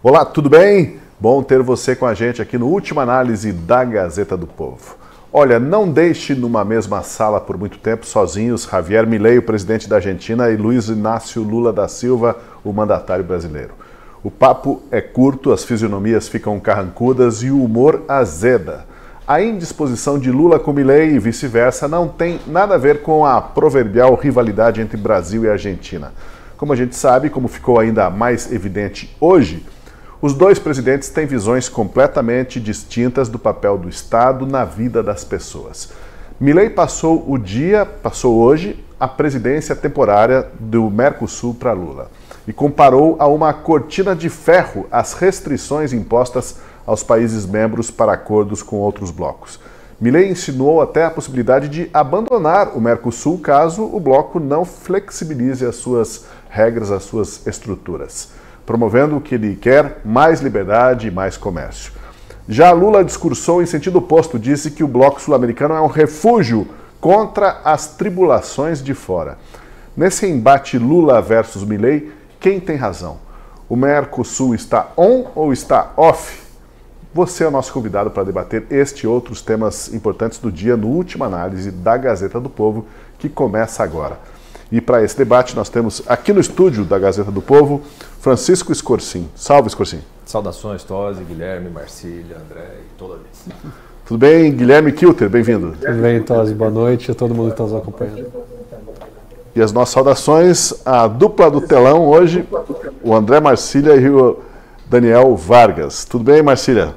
Olá, tudo bem? Bom ter você com a gente aqui no Última Análise da Gazeta do Povo. Olha, não deixe numa mesma sala por muito tempo sozinhos Javier Milei, o presidente da Argentina, e Luiz Inácio Lula da Silva, o mandatário brasileiro. O papo é curto, as fisionomias ficam carrancudas e o humor azeda. A indisposição de Lula com Milei e vice-versa não tem nada a ver com a proverbial rivalidade entre Brasil e Argentina. Como a gente sabe, como ficou ainda mais evidente hoje, os dois presidentes têm visões completamente distintas do papel do Estado na vida das pessoas. Milei passou hoje a presidência temporária do Mercosul para Lula e comparou a uma cortina de ferro as restrições impostas aos países membros para acordos com outros blocos. Milei insinuou até a possibilidade de abandonar o Mercosul caso o bloco não flexibilize as suas regras, as suas estruturas, promovendo o que ele quer, mais liberdade e mais comércio. Já Lula discursou em sentido oposto, disse que o bloco sul-americano é um refúgio contra as tribulações de fora. Nesse embate Lula versus Milei, quem tem razão? O Mercosul está on ou está off? Você é o nosso convidado para debater este e outros temas importantes do dia no Última Análise da Gazeta do Povo, que começa agora. E para esse debate nós temos aqui no estúdio da Gazeta do Povo, Francisco Escorcim. Salve, Escorcim. Saudações, Tosi, Guilherme, Marcília, André e toda vez. Tudo bem, Guilherme Kilter? Bem-vindo. Tudo bem, Tosi. Boa noite a todo mundo que está nos acompanhando. E as nossas saudações à dupla do telão hoje, o André Marcília e o Daniel Vargas. Tudo bem, Marcília?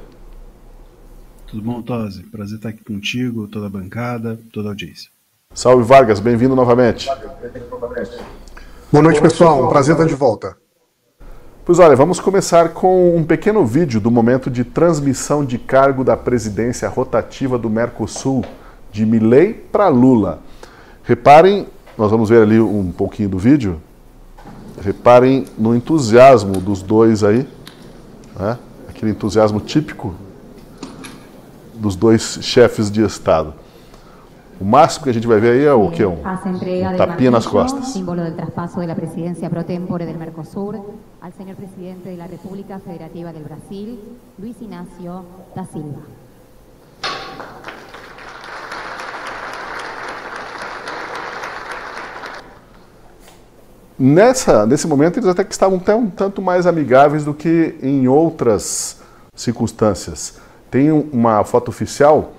Tudo bom, Tosi? Prazer estar aqui contigo, toda a bancada, toda a audiência. Salve, Vargas. Bem-vindo novamente. Boa noite, pessoal. Um prazer estar de volta. Pois olha, vamos começar com um pequeno vídeo do momento de transmissão de cargo da presidência rotativa do Mercosul, de Milei para Lula. Reparem, nós vamos ver ali um pouquinho do vídeo, reparem no entusiasmo dos dois aí, né? Aquele entusiasmo típico dos dois chefes de Estado. O máximo que a gente vai ver aí é o quê? Um tapinha nas costas. Símbolo del traspaso de la presidencia pro tempore del Mercosur al señor presidente de la República Federativa del Brasil, Luiz Inácio da Silva. Nesse momento eles até que estavam até um tanto mais amigáveis do que em outras circunstâncias. Tem uma foto oficial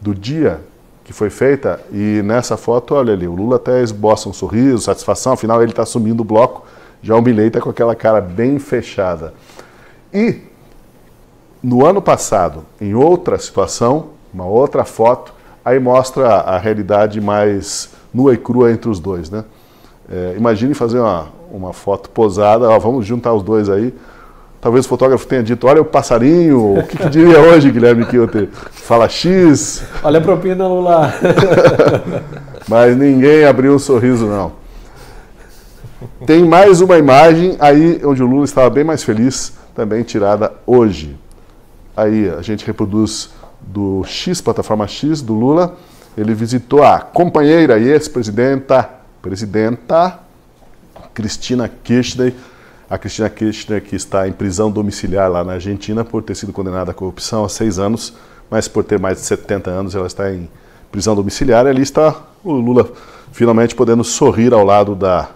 do dia que foi feita, e nessa foto, olha ali, o Lula até esboça um sorriso, satisfação, afinal ele está assumindo o bloco, já o Milei está com aquela cara bem fechada. E, no ano passado, em outra situação, uma outra foto, aí mostra a realidade mais nua e crua entre os dois, né? Imagine fazer uma foto posada, ó, vamos juntar os dois aí. Talvez o fotógrafo tenha dito, olha o passarinho, o que diria hoje, Guilherme Kilter? Fala X. Olha a propina, Lula. Mas ninguém abriu um sorriso, não. Tem mais uma imagem aí onde o Lula estava bem mais feliz, também tirada hoje. Aí a gente reproduz do X, plataforma X, do Lula. Ele visitou a companheira e ex-presidenta, Cristina Kirchner. A Cristina Kirchner, que está em prisão domiciliar lá na Argentina por ter sido condenada à corrupção há 6 anos, mas por ter mais de 70 anos ela está em prisão domiciliar. E ali está o Lula finalmente podendo sorrir ao lado da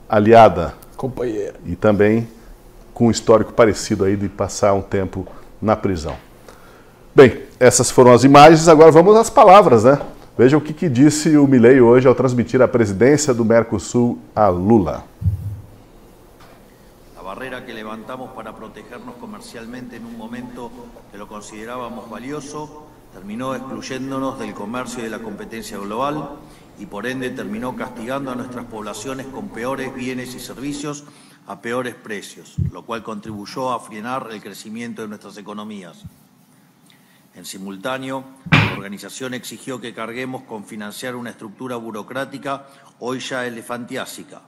aliada. Companheira. E também com um histórico parecido aí de passar um tempo na prisão. Bem, essas foram as imagens, agora vamos às palavras, né? Veja o que disse o Milei hoje ao transmitir a presidência do Mercosul a Lula. Barrera que levantamos para protegernos comercialmente en un momento que lo considerábamos valioso, terminó excluyéndonos del comercio y de la competencia global y por ende terminó castigando a nuestras poblaciones con peores bienes y servicios a peores precios, lo cual contribuyó a frenar el crecimiento de nuestras economías. En simultáneo, la organización exigió que carguemos con financiar una estructura burocrática hoy ya elefantiásica,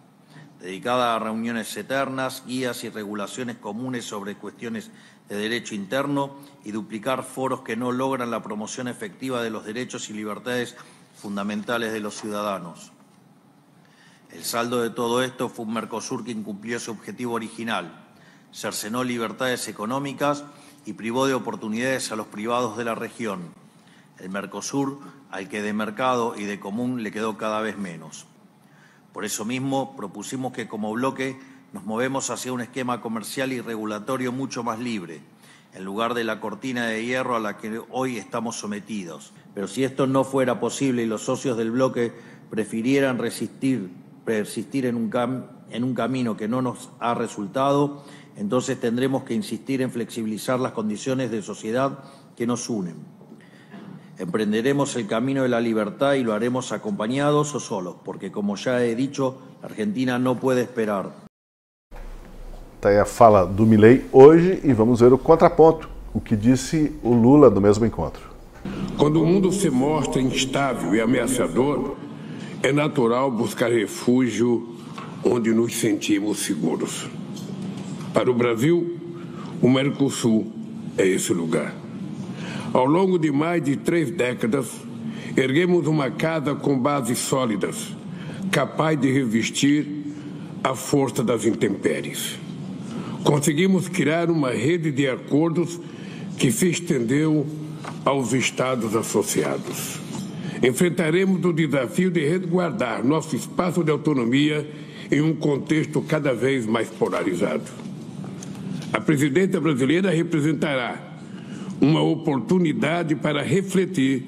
dedicada a reuniones eternas, guías y regulaciones comunes sobre cuestiones de derecho interno y duplicar foros que no logran la promoción efectiva de los derechos y libertades fundamentales de los ciudadanos. El saldo de todo esto fue un Mercosur que incumplió su objetivo original, cercenó libertades económicas y privó de oportunidades a los privados de la región. El Mercosur, al que de mercado y de común le quedó cada vez menos. Por eso mismo propusimos que como bloque nos movemos hacia un esquema comercial y regulatorio mucho más libre, en lugar de la cortina de hierro a la que hoy estamos sometidos. Pero si esto no fuera posible y los socios del bloque prefirieran persistir en un camino que no nos ha resultado, entonces tendremos que insistir en flexibilizar las condiciones de sociedad que nos unen. Emprenderemos el camino de la libertad y lo haremos acompañados o solos, porque como ya he dicho, la Argentina no puede esperar. Está aí a fala do Milei hoje e vamos ver o contraponto, o que disse o Lula no mesmo encontro. Quando o mundo se mostra instável e ameaçador, é natural buscar refúgio onde nos sentimos seguros. Para o Brasil, o Mercosul é esse lugar. Ao longo de mais de 3 décadas, erguemos uma casa com bases sólidas, capaz de resistir à força das intempéries. Conseguimos criar uma rede de acordos que se estendeu aos Estados associados. Enfrentaremos o desafio de resguardar nosso espaço de autonomia em um contexto cada vez mais polarizado. A presidência brasileira representará uma oportunidade para refletir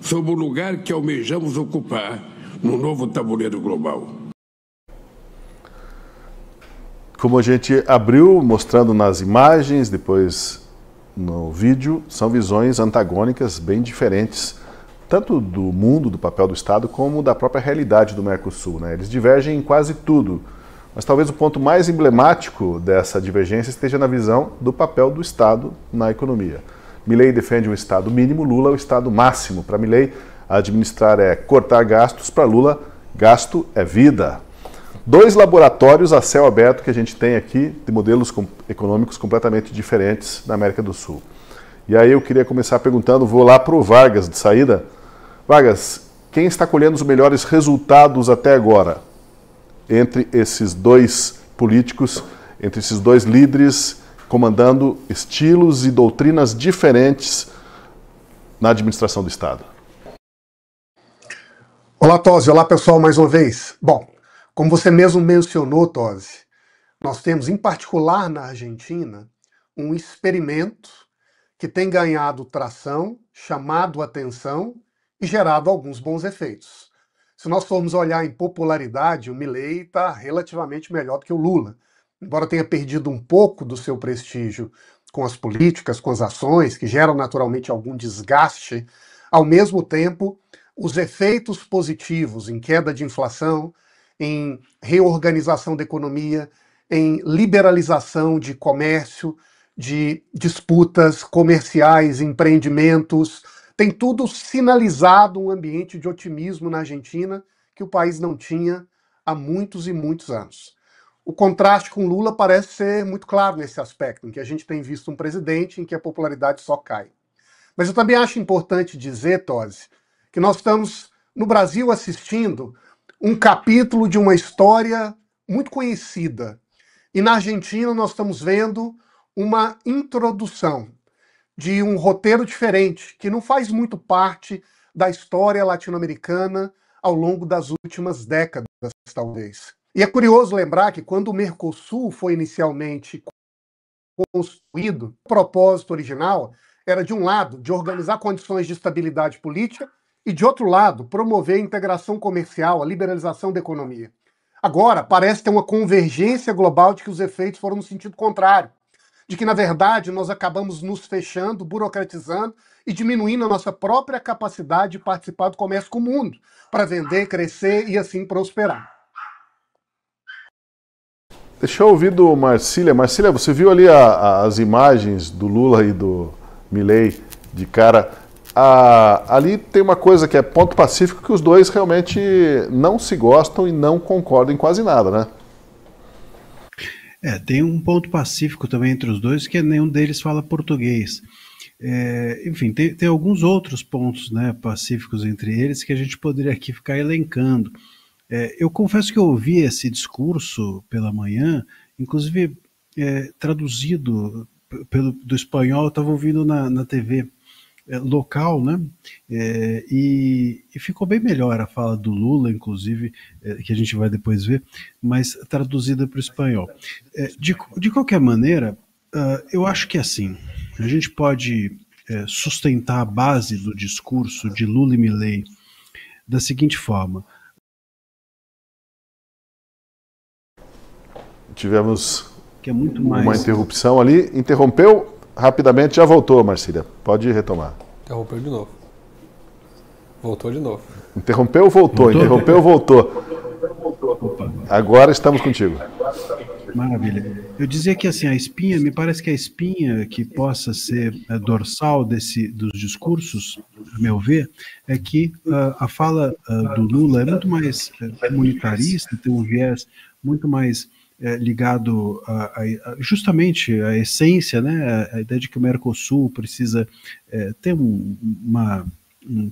sobre o lugar que almejamos ocupar no novo tabuleiro global. Como a gente abriu mostrando nas imagens, depois no vídeo, são visões antagônicas bem diferentes, tanto do mundo, do papel do Estado, como da própria realidade do Mercosul, né? Eles divergem em quase tudo, mas talvez o ponto mais emblemático dessa divergência esteja na visão do papel do Estado na economia. Milei defende um Estado mínimo, Lula o Estado máximo. Para Milei, administrar é cortar gastos, para Lula, gasto é vida. 2 laboratórios a céu aberto que a gente tem aqui, de modelos econômicos completamente diferentes na América do Sul. E aí eu queria começar perguntando, vou lá para o Vargas de saída. Vargas, quem está colhendo os melhores resultados até agora entre esses 2 políticos, entre esses 2 líderes, comandando estilos e doutrinas diferentes na administração do Estado? Olá, Tosi. Olá, pessoal, mais uma vez. Bom, como você mesmo mencionou, Tosi, nós temos, em particular na Argentina, um experimento que tem ganhado tração, chamado atenção e gerado alguns bons efeitos. Se nós formos olhar em popularidade, o Milei está relativamente melhor do que o Lula. Embora tenha perdido um pouco do seu prestígio com as políticas, com as ações, que geram naturalmente algum desgaste, ao mesmo tempo, os efeitos positivos em queda de inflação, em reorganização da economia, em liberalização de comércio, de disputas comerciais, empreendimentos, tem tudo sinalizado um ambiente de otimismo na Argentina que o país não tinha há muitos e muitos anos. O contraste com Lula parece ser muito claro nesse aspecto, em que a gente tem visto um presidente em que a popularidade só cai. Mas eu também acho importante dizer, Tosi, que nós estamos, no Brasil, assistindo um capítulo de uma história muito conhecida. E na Argentina nós estamos vendo uma introdução de um roteiro diferente, que não faz muito parte da história latino-americana ao longo das últimas décadas, talvez. E é curioso lembrar que quando o Mercosul foi inicialmente construído, o propósito original era, de um lado, de organizar condições de estabilidade política e, de outro lado, promover a integração comercial, a liberalização da economia. Agora, parece ter uma convergência global de que os efeitos foram no sentido contrário, de que, na verdade, nós acabamos nos fechando, burocratizando e diminuindo a nossa própria capacidade de participar do comércio com o mundo, para vender, crescer e assim prosperar. Deixa eu ouvir do Marcília. Marcília, você viu ali as imagens do Lula e do Milei de cara? Ali tem uma coisa que é ponto pacífico, que os dois realmente não se gostam e não concordam em quase nada, né? Tem um ponto pacífico também entre os dois, que nenhum deles fala português. Enfim, tem alguns outros pontos, né, pacíficos entre eles que a gente poderia aqui ficar elencando. Eu confesso que eu ouvi esse discurso pela manhã, inclusive traduzido do espanhol, eu estava ouvindo na TV local, né? E ficou bem melhor a fala do Lula, inclusive, que a gente vai depois ver, mas traduzida para o espanhol. De qualquer maneira, eu acho que assim, a gente pode sustentar a base do discurso de Lula e Milei da seguinte forma. Tivemos que é muito mais... uma interrupção ali, interrompeu rapidamente, já voltou, Marcília. Pode retomar. Interrompeu de novo. Voltou de novo. Interrompeu, voltou. Interrompeu, voltou. Opa. Agora estamos contigo. Maravilha. Eu dizia que assim, a espinha, me parece que a espinha que possa ser dorsal dos discursos, a meu ver, é que a fala do Lula é muito mais comunitarista, tem um viés muito mais ligado justamente à essência, né, a ideia de que o Mercosul precisa ter um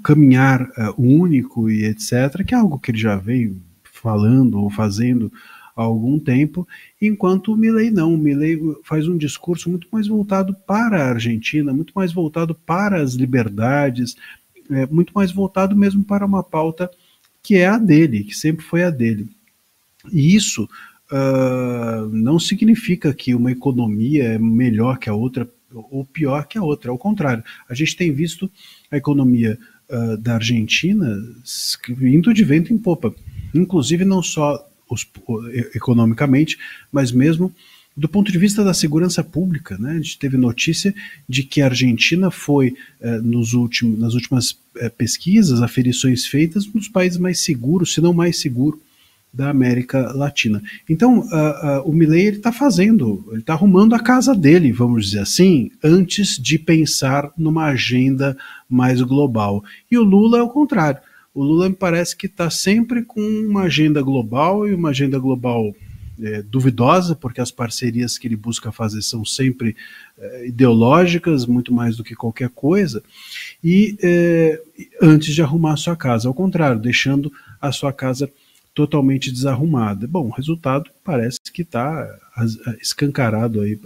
caminhar único e etc., que é algo que ele já vem falando ou fazendo há algum tempo, enquanto o Milei não. O Milei faz um discurso muito mais voltado para a Argentina, muito mais voltado para as liberdades, muito mais voltado mesmo para uma pauta que é a dele, que sempre foi a dele. E isso não significa que uma economia é melhor que a outra ou pior que a outra, ao contrário. A gente tem visto a economia da Argentina indo de vento em popa, inclusive não só economicamente, mas mesmo do ponto de vista da segurança pública, né? A gente teve notícia de que a Argentina foi, nas últimas pesquisas, aferições feitas, um dos países mais seguros, se não mais seguro, da América Latina. Então, o Milei ele está arrumando a casa dele, vamos dizer assim, antes de pensar numa agenda mais global. E o Lula é o contrário. O Lula me parece que está sempre com uma agenda global, e uma agenda global duvidosa, porque as parcerias que ele busca fazer são sempre ideológicas, muito mais do que qualquer coisa, e antes de arrumar a sua casa, ao contrário, deixando a sua casa totalmente desarrumada. Bom, o resultado parece que está escancarado aí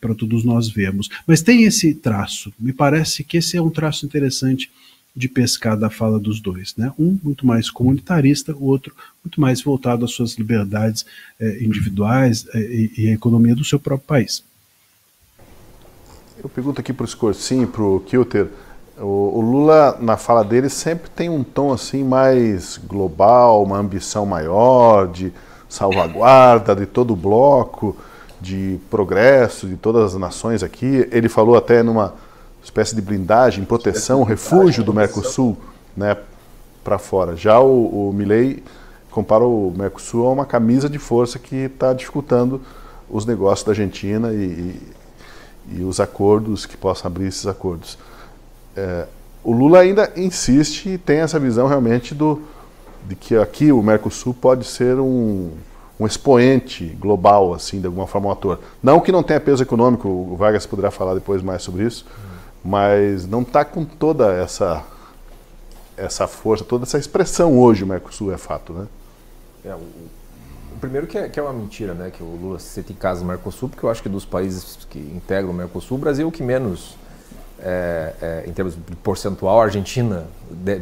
para todos nós vermos. Mas tem esse traço, me parece que esse é um traço interessante de pescar da fala dos dois, né? Um muito mais comunitarista, o outro muito mais voltado às suas liberdades individuais e à economia do seu próprio país. Eu pergunto aqui para o Scorsin, para o Kilter, o Lula, na fala dele, sempre tem um tom assim mais global, uma ambição maior, de salvaguarda de todo o bloco, de progresso de todas as nações aqui. Ele falou até numa espécie de blindagem, proteção, refúgio do Mercosul, né, para fora. Já o Milei compara o Mercosul a uma camisa de força que está dificultando os negócios da Argentina e os acordos, que possam abrir esses acordos. O Lula ainda insiste e tem essa visão realmente de que aqui o Mercosul pode ser um expoente global, assim, de alguma forma, um ator. Não que não tenha peso econômico, o Vargas poderá falar depois mais sobre isso, mas não está com toda essa força, toda essa expressão hoje o Mercosul, é fato, né? O primeiro que é uma mentira, né, que o Lula se sente em casa no Mercosul, porque eu acho que dos países que integram o Mercosul, o Brasil é o que menos... em termos de percentual, a Argentina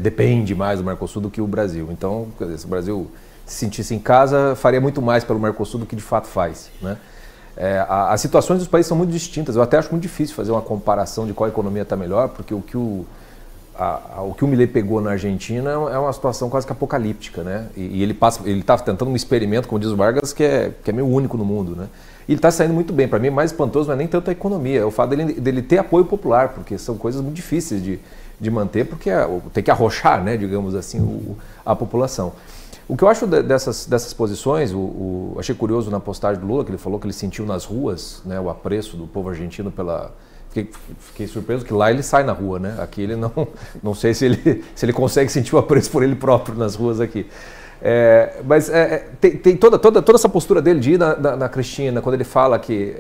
depende mais do Mercosul do que o Brasil. Então, se o Brasil se sentisse em casa, faria muito mais pelo Mercosul do que de fato faz, né? As situações dos países são muito distintas. Eu até acho muito difícil fazer uma comparação de qual economia está melhor, porque o que o Milei pegou na Argentina é uma situação quase que apocalíptica, né? E ele está tentando um experimento, como diz o Vargas, que é meio único no mundo, né? E ele está saindo muito bem. Para mim, mais espantoso não é nem tanto a economia, é o fato dele ter apoio popular, porque são coisas muito difíceis de manter, porque tem que arrochar, né, digamos assim, a população. O que eu acho dessas posições, achei curioso na postagem do Lula, que ele falou que ele sentiu nas ruas, né, o apreço do povo argentino pela... Fiquei surpreso que lá ele sai na rua, né? Aqui ele não sei se ele consegue sentir o apreço por ele próprio nas ruas aqui. Mas tem toda essa postura dele de ir na Cristina, quando ele fala que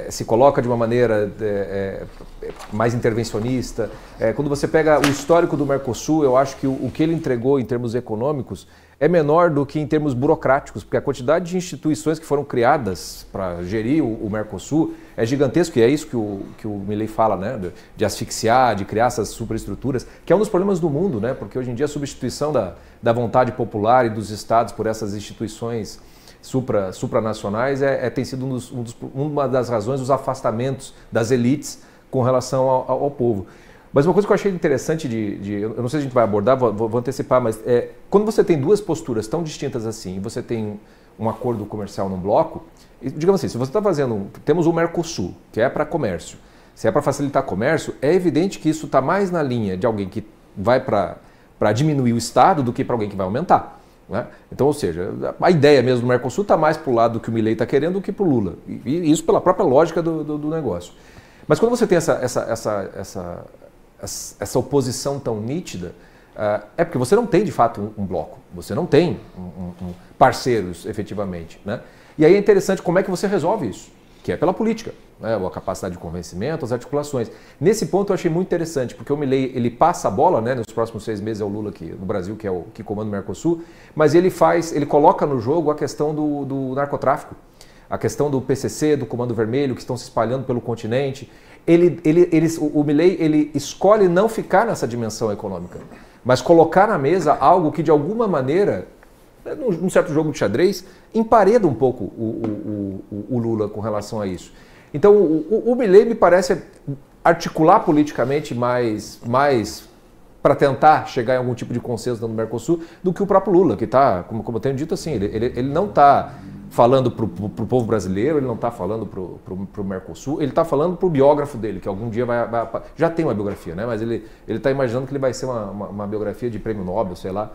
se coloca de uma maneira mais intervencionista. Quando você pega o histórico do Mercosul, eu acho que o que ele entregou em termos econômicos é menor do que em termos burocráticos, porque a quantidade de instituições que foram criadas para gerir o Mercosul é gigantesco, e é isso que o Milei fala, né? De asfixiar, de criar essas superestruturas, que é um dos problemas do mundo, né? Porque hoje em dia a substituição da vontade popular e dos estados por essas instituições supranacionais tem sido uma das razões dos afastamentos das elites com relação ao povo. Mas uma coisa que eu achei interessante eu não sei se a gente vai abordar, vou antecipar, mas quando você tem duas posturas tão distintas assim, e você tem um acordo comercial num bloco, digamos assim, se você está temos o Mercosul, que é para comércio, se é para facilitar comércio, é evidente que isso está mais na linha de alguém que vai para diminuir o Estado do que para alguém que vai aumentar. Né? Então, ou seja, a ideia mesmo do Mercosul está mais para o lado do que o Milei está querendo do que para o Lula. E isso pela própria lógica do negócio. Mas quando você tem essa oposição tão nítida, é porque você não tem de fato um bloco, você não tem parceiros efetivamente. Né? E aí é interessante como é que você resolve isso, que é pela política, né? A capacidade de convencimento, as articulações. Nesse ponto eu achei muito interessante, porque o Milei ele passa a bola, né? Nos próximos 6 meses é o Lula aqui no Brasil, que é o que comanda o Mercosul, mas ele coloca no jogo a questão do narcotráfico, a questão do PCC, do Comando Vermelho, que estão se espalhando pelo continente. O Milei ele escolhe não ficar nessa dimensão econômica, mas colocar na mesa algo que de alguma maneira, num certo jogo de xadrez, empareda um pouco o Lula com relação a isso. Então o Milei me parece articular politicamente mais para tentar chegar em algum tipo de consenso no Mercosul do que o próprio Lula, que está, como eu tenho dito assim, ele não está falando para o povo brasileiro, ele não está falando para o Mercosul, ele está falando para o biógrafo dele, que algum dia já tem uma biografia, né? Mas ele está imaginando que ele vai ser uma biografia de prêmio Nobel, sei lá.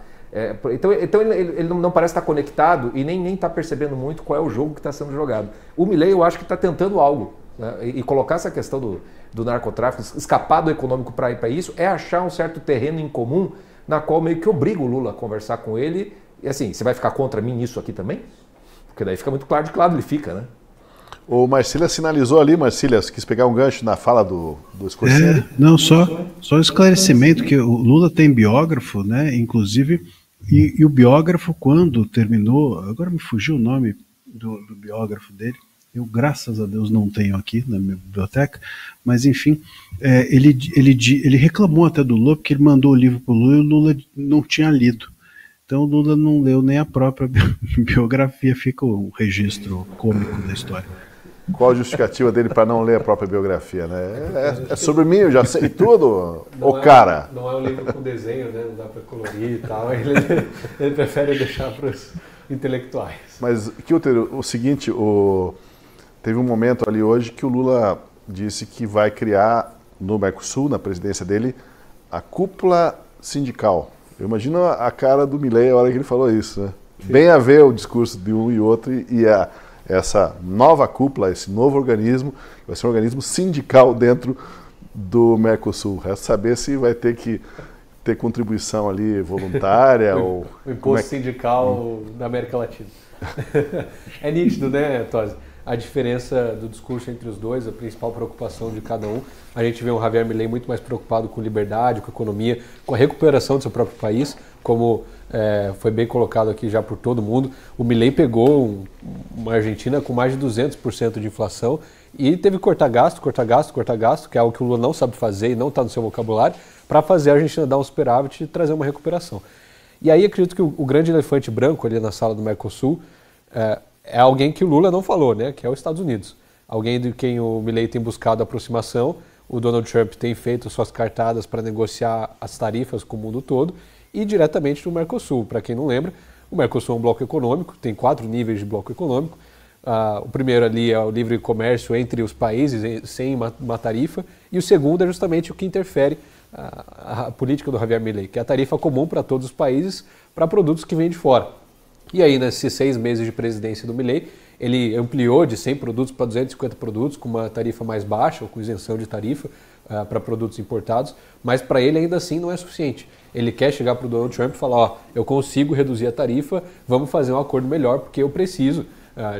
Então ele não parece estar conectado e nem está percebendo muito qual é o jogo que está sendo jogado. O Milei, eu acho que está tentando algo, né? E colocar essa questão do narcotráfico, escapar do econômico para ir para isso, é achar um certo terreno em comum na qual meio que obriga o Lula a conversar com ele. E assim, você vai ficar contra mim nisso aqui também? Porque daí fica muito claro de que lado ele fica, né? O Marcília sinalizou ali, Marcília, quis pegar um gancho na fala do Scorsese. Não, só um esclarecimento, que o Lula tem biógrafo, né? Inclusive, e o biógrafo, quando terminou, agora me fugiu o nome do biógrafo dele, eu, graças a Deus, não tenho aqui na minha biblioteca, mas enfim, ele reclamou até do Lula, porque ele mandou o livro para o Lula e o Lula não tinha lido. Então o Lula não leu nem a própria biografia, fica um registro cômico da história. Qual a justificativa dele para não ler a própria biografia, né? É sobre mim, eu já sei tudo, cara. Não é um livro com desenho, né? Não dá para colorir e tal. Ele prefere deixar para os intelectuais. Mas, Kilter, o seguinte, teve um momento ali hoje que o Lula disse que vai criar no Mercosul, na presidência dele, a cúpula sindical. Eu imagino a cara do Milei a hora que ele falou isso, né? Bem a ver o discurso de um e outro e essa nova cúpula, esse novo organismo, vai ser um organismo sindical dentro do Mercosul. Resta saber se vai ter que ter contribuição ali voluntária ou... O imposto sindical da América Latina. É nítido, né, Tosi? A diferença do discurso entre os dois, a principal preocupação de cada um. A gente vê um Javier Milei muito mais preocupado com liberdade, com economia, com a recuperação do seu próprio país, como foi bem colocado aqui já por todo mundo. O Milei pegou uma Argentina com mais de 200% de inflação e teve que cortar gasto, que é algo que o Lula não sabe fazer e não está no seu vocabulário, para fazer a Argentina dar um superávit e trazer uma recuperação. E aí acredito que o grande elefante branco ali na sala do Mercosul é alguém que o Lula não falou, né? Que é os Estados Unidos. Alguém de quem o Milei tem buscado aproximação, o Donald Trump tem feito suas cartadas para negociar as tarifas com o mundo todo e diretamente no Mercosul. Para quem não lembra, o Mercosul é um bloco econômico, tem 4 níveis de bloco econômico. O primeiro ali é o livre comércio entre os países, sem uma tarifa, e o segundo é justamente o que interfere a política do Javier Milei, que é a tarifa comum para todos os países, para produtos que vêm de fora. E aí, nesses 6 meses de presidência do Milei, ele ampliou de 100 produtos para 250 produtos, com uma tarifa mais baixa, ou com isenção de tarifa para produtos importados, mas para ele ainda assim não é suficiente. Ele quer chegar para o Donald Trump e falar, eu consigo reduzir a tarifa, vamos fazer um acordo melhor, porque eu preciso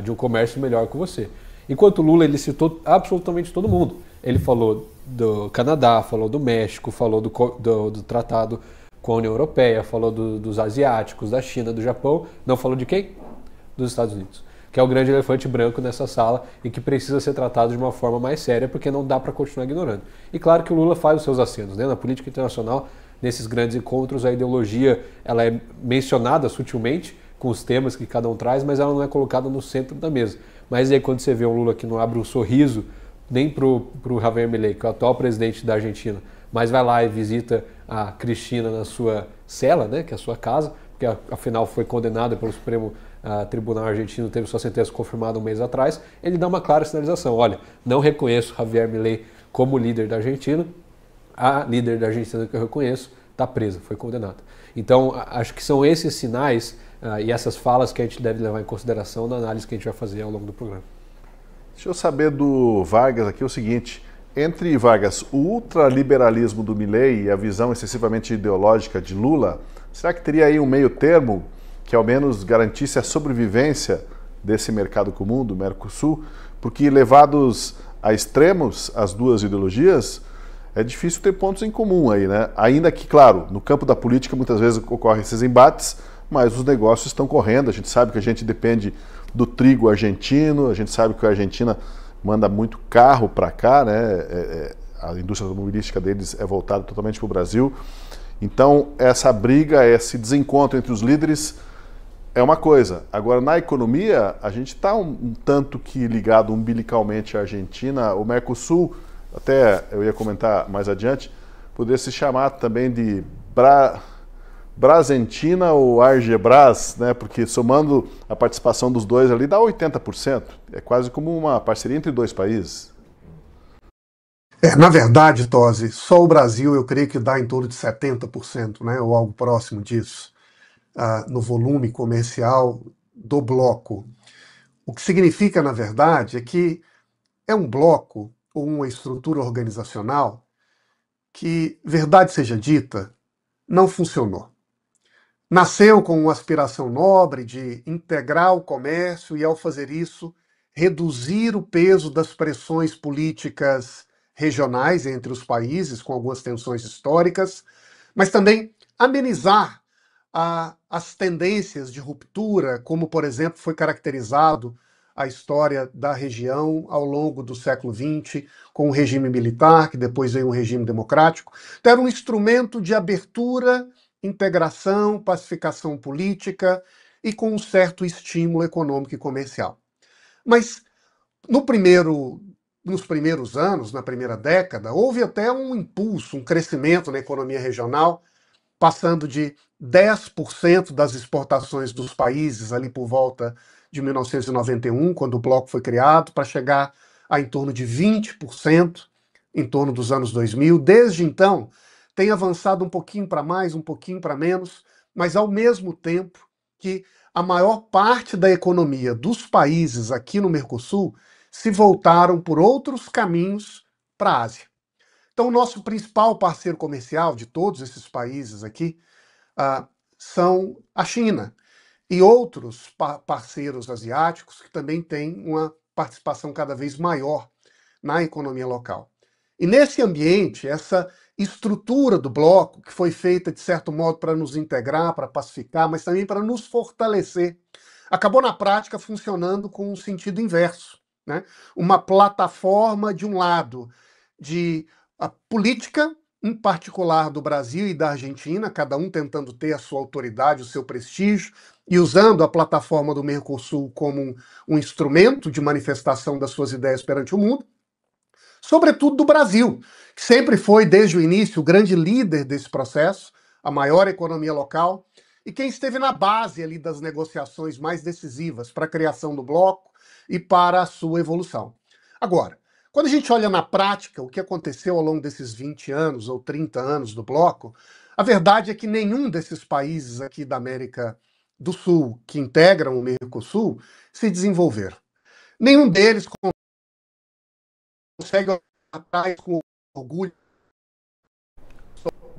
de um comércio melhor com você. Enquanto o Lula, ele citou absolutamente todo mundo. Ele falou do Canadá, falou do México, falou do tratado com a União Europeia, falou dos asiáticos, da China, do Japão. Não falou de quem? Dos Estados Unidos, que é o grande elefante branco nessa sala e que precisa ser tratado de uma forma mais séria, porque não dá para continuar ignorando. E claro que o Lula faz os seus acenos, né? Na política internacional, nesses grandes encontros, a ideologia ela é mencionada sutilmente com os temas que cada um traz, mas ela não é colocada no centro da mesa. Mas aí quando você vê um Lula que não abre um sorriso nem para o Javier Milei, que é o atual presidente da Argentina, mas vai lá e visita a Cristina na sua cela, né, que é a sua casa, porque afinal foi condenada pelo Supremo Tribunal Argentino, teve sua sentença confirmada um mês atrás, ele dá uma clara sinalização: olha, não reconheço Javier Milei como líder da Argentina, a líder da Argentina que eu reconheço está presa, foi condenada. Então, acho que são esses sinais e essas falas que a gente deve levar em consideração na análise que a gente vai fazer ao longo do programa. Deixa eu saber do Vargas aqui o seguinte: entre, Vargas, o ultraliberalismo do Milei e a visão excessivamente ideológica de Lula, será que teria aí um meio termo que ao menos garantisse a sobrevivência desse mercado comum, do Mercosul? Porque levados a extremos, as duas ideologias, é difícil ter pontos em comum aí, né? Ainda que, claro, no campo da política muitas vezes ocorrem esses embates, mas os negócios estão correndo, a gente sabe que a gente depende do trigo argentino, a gente sabe que a Argentina manda muito carro para cá, né? A indústria automobilística deles é voltada totalmente para o Brasil. Então, essa briga, esse desencontro entre os líderes é uma coisa. Agora, na economia, a gente está um tanto que ligado umbilicalmente à Argentina. O Mercosul, até eu ia comentar mais adiante, poderia se chamar também de Brasentina ou Argebras, né? Porque somando a participação dos dois ali dá 80%. É quase como uma parceria entre dois países. Na verdade, Tosi, só o Brasil eu creio que dá em torno de 70%, né? Ou algo próximo disso, no volume comercial do bloco. O que significa, na verdade, é que é um bloco ou uma estrutura organizacional que, verdade seja dita, não funcionou. Nasceu com uma aspiração nobre de integrar o comércio e, ao fazer isso, reduzir o peso das pressões políticas regionais entre os países, com algumas tensões históricas, mas também amenizar as tendências de ruptura, como, por exemplo, foi caracterizado a história da região ao longo do século XX, com o regime militar, que depois veio um regime democrático. Então, era um instrumento de abertura, integração, pacificação política e com um certo estímulo econômico e comercial. Mas nos primeiros anos, na primeira década, houve até um impulso, um crescimento na economia regional, passando de 10% das exportações dos países ali por volta de 1991, quando o bloco foi criado, para chegar a em torno de 20% em torno dos anos 2000. Desde então, tem avançado um pouquinho para mais, um pouquinho para menos, mas ao mesmo tempo que a maior parte da economia dos países aqui no Mercosul se voltaram por outros caminhos para a Ásia. Então, o nosso principal parceiro comercial de todos esses países aqui são a China e outros parceiros asiáticos que também têm uma participação cada vez maior na economia local. E nesse ambiente, essa estrutura do bloco, que foi feita, de certo modo, para nos integrar, para pacificar, mas também para nos fortalecer, acabou na prática funcionando com um sentido inverso, né? Uma plataforma, de um lado, de a política, em particular do Brasil e da Argentina, cada um tentando ter a sua autoridade, o seu prestígio, e usando a plataforma do Mercosul como um instrumento de manifestação das suas ideias perante o mundo, sobretudo do Brasil, que sempre foi, desde o início, o grande líder desse processo, a maior economia local, e quem esteve na base ali das negociações mais decisivas para a criação do bloco e para a sua evolução. Agora, quando a gente olha na prática o que aconteceu ao longo desses 20 anos ou 30 anos do bloco, a verdade é que nenhum desses países aqui da América do Sul, que integram o Mercosul, se desenvolveram. Nenhum deles consegue olhar atrás com orgulho,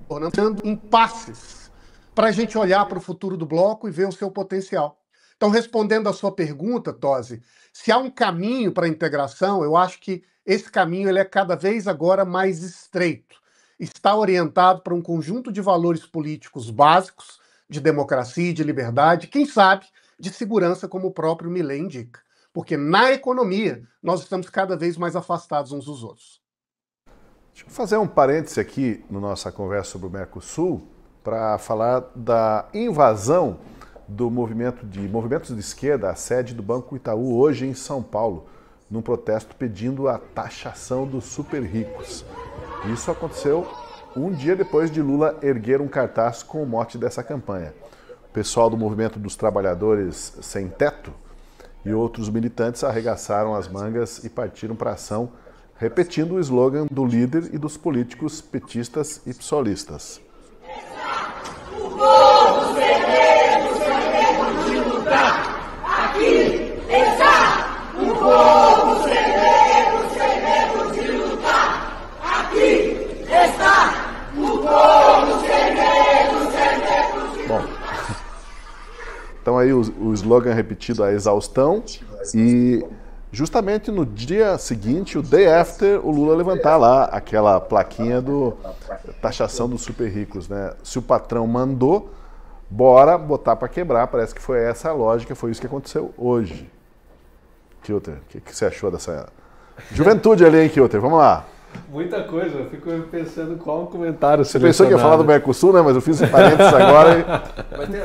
tornando impasses para a gente olhar para o futuro do bloco e ver o seu potencial. Então, respondendo à sua pergunta, Tosi, se há um caminho para a integração, eu acho que esse caminho ele é cada vez agora mais estreito. Está orientado para um conjunto de valores políticos básicos, de democracia e de liberdade, quem sabe de segurança, como o próprio Milei indica. Porque na economia nós estamos cada vez mais afastados uns dos outros. Deixa eu fazer um parêntese aqui na nossa conversa sobre o Mercosul para falar da invasão do movimentos de esquerda à sede do Banco Itaú hoje em São Paulo, num protesto pedindo a taxação dos super ricos. Isso aconteceu um dia depois de Lula erguer um cartaz com o mote dessa campanha. O pessoal do Movimento dos Trabalhadores Sem Teto e outros militantes arregaçaram as mangas e partiram para a ação, repetindo o slogan do líder e dos políticos petistas e psolistas. O povo sedento de lutar, aqui está! O povo sedento de lutar, aqui está! O povo sedento de lutar. Bom, então aí o slogan repetido a exaustão e justamente no dia seguinte, o day after, o Lula levantar lá aquela plaquinha do taxação dos super ricos, né? Se o patrão mandou, bora botar para quebrar. Parece que foi essa a lógica, foi isso que aconteceu hoje. Kilter, o que você achou dessa juventude ali, hein, Kilter? Vamos lá. Muita coisa, eu fico pensando qual comentário você pensou que ia falar do Mercosul, né? Mas eu fiz um parênteses agora e... Mas tem a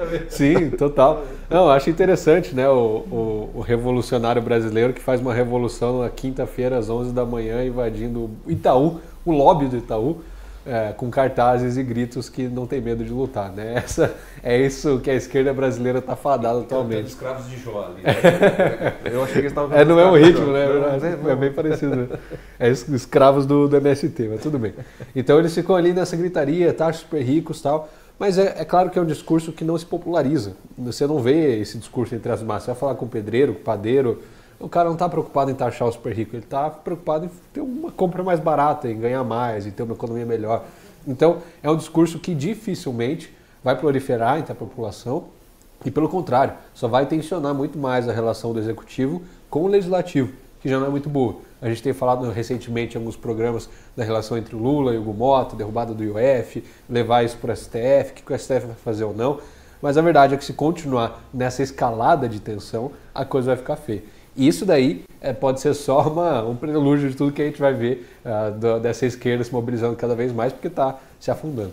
ver. Sim, total. Não, eu acho interessante, né? O revolucionário brasileiro que faz uma revolução na quinta-feira às 11 da manhã invadindo o Itaú, o lobby do Itaú, com cartazes e gritos que não tem medo de lutar, né? É isso que a esquerda brasileira está fadada atualmente. Escravos de Jó ali. Né? Eu achei que eles estavam... no mesmo ritmo, né? É bem parecido. Né? É escravos do MST, mas tudo bem. Então eles ficam ali nessa gritaria, taxas super ricos e tal, mas é claro que é um discurso que não se populariza. Você não vê esse discurso entre as massas. Você vai falar com o pedreiro, com o padeiro, o cara não está preocupado em taxar o super rico, ele está preocupado em ter uma compra mais barata, em ganhar mais, em ter uma economia melhor. Então, é um discurso que dificilmente vai proliferar entre a população e, pelo contrário, só vai tensionar muito mais a relação do executivo com o legislativo, que já não é muito boa. A gente tem falado recentemente em alguns programas da relação entre o Lula e o Mota, derrubada do IOF, levar isso para o STF, o que o STF vai fazer ou não. Mas a verdade é que se continuar nessa escalada de tensão, a coisa vai ficar feia. E isso daí pode ser só um prelúdio de tudo que a gente vai ver dessa esquerda se mobilizando cada vez mais, porque está se afundando.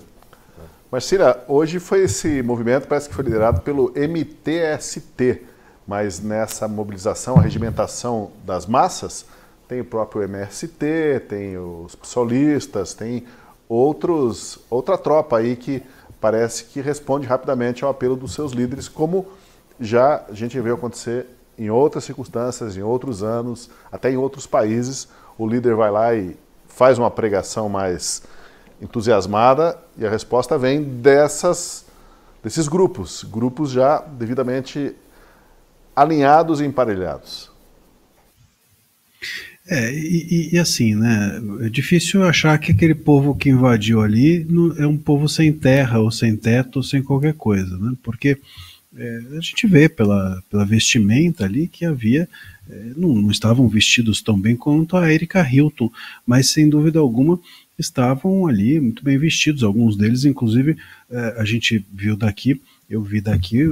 Marcília, hoje foi esse movimento, parece que foi liderado pelo MTST, mas nessa mobilização, a regimentação das massas, tem o próprio MST, tem os psolistas, tem outra tropa aí que parece que responde rapidamente ao apelo dos seus líderes, como já a gente viu acontecer em outras circunstâncias, em outros anos, até em outros países. O líder vai lá e faz uma pregação mais entusiasmada e a resposta vem desses grupos já devidamente alinhados e emparelhados. E assim, né, é difícil achar que aquele povo que invadiu ali é um povo sem terra, ou sem teto, ou sem qualquer coisa, né, porque a gente vê pela vestimenta ali que havia, não estavam vestidos tão bem quanto a Erika Hilton, mas sem dúvida alguma estavam ali muito bem vestidos, alguns deles inclusive a gente viu daqui, eu vi daqui,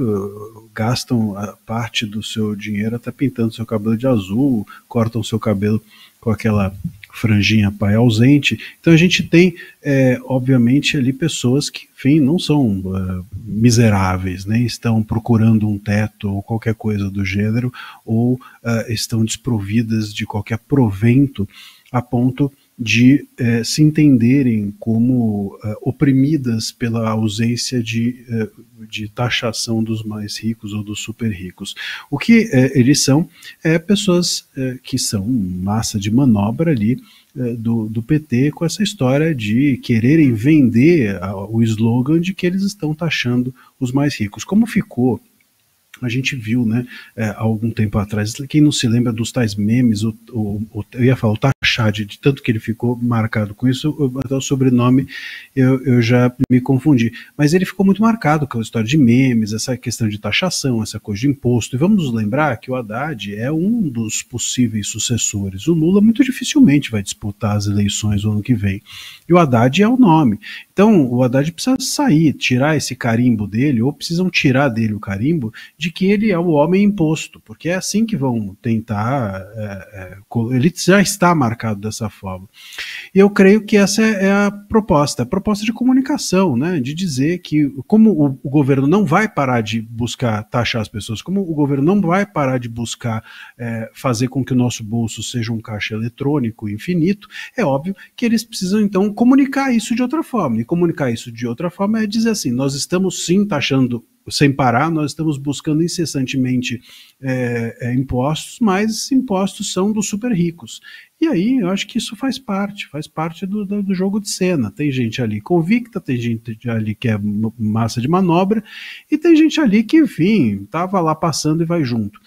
gastam a parte do seu dinheiro até pintando seu cabelo de azul, cortam seu cabelo com aquela franjinha pai ausente. Então a gente tem, obviamente, ali pessoas que, enfim, não são miseráveis, né? Estão procurando um teto ou qualquer coisa do gênero, ou estão desprovidas de qualquer provento a ponto de se entenderem como oprimidas pela ausência de taxação dos mais ricos ou dos super ricos. O que eles são pessoas que são massa de manobra ali do PT, com essa história de quererem vender o slogan de que eles estão taxando os mais ricos. Como ficou a gente viu, né, há algum tempo atrás, quem não se lembra dos tais memes, eu ia falar o Tachad, de tanto que ele ficou marcado com isso, até o sobrenome eu já me confundi, mas ele ficou muito marcado com a história de memes, essa questão de taxação, essa coisa de imposto, e vamos nos lembrar que o Haddad é um dos possíveis sucessores, o Lula muito dificilmente vai disputar as eleições no ano que vem, e o Haddad é o nome, então o Haddad precisa sair, tirar esse carimbo dele, ou precisam tirar dele o carimbo de que ele é o homem imposto, porque é assim que vão tentar, ele já está marcado dessa forma. E eu creio que essa é a proposta de comunicação, né, de dizer que como o governo não vai parar de buscar taxar as pessoas, como o governo não vai parar de buscar fazer com que o nosso bolso seja um caixa eletrônico infinito, é óbvio que eles precisam então comunicar isso de outra forma, e comunicar isso de outra forma é dizer assim, nós estamos sim taxando sem parar, nós estamos buscando incessantemente impostos, mas esses impostos são dos super ricos. E aí eu acho que isso faz parte do jogo de cena. Tem gente ali convicta, tem gente ali que é massa de manobra, e tem gente ali que, enfim, estava lá passando e vai junto.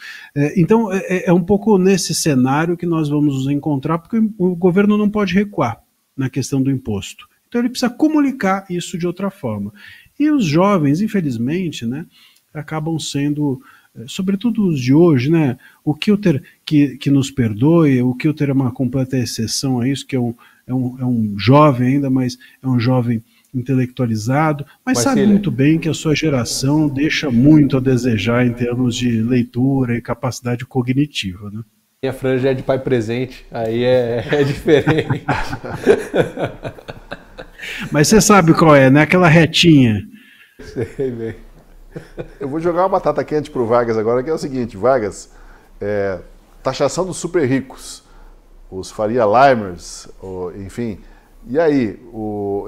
Então é um pouco nesse cenário que nós vamos nos encontrar, porque o governo não pode recuar na questão do imposto. Então ele precisa comunicar isso de outra forma. E os jovens, infelizmente, né, acabam sendo, sobretudo os de hoje, né, o Kilter que nos perdoe, o Kilter é uma completa exceção a isso, que é um jovem ainda, mas é um jovem intelectualizado, mas sabe muito bem que a sua geração deixa muito a desejar em termos de leitura e capacidade cognitiva, né? Minha franja é de pai presente, aí é diferente. Mas você sabe qual é, né? Aquela retinha. Sei bem. Eu vou jogar uma batata quente pro Vargas agora, que é o seguinte, Vargas, taxação dos super ricos, os Faria Limers, enfim, e aí,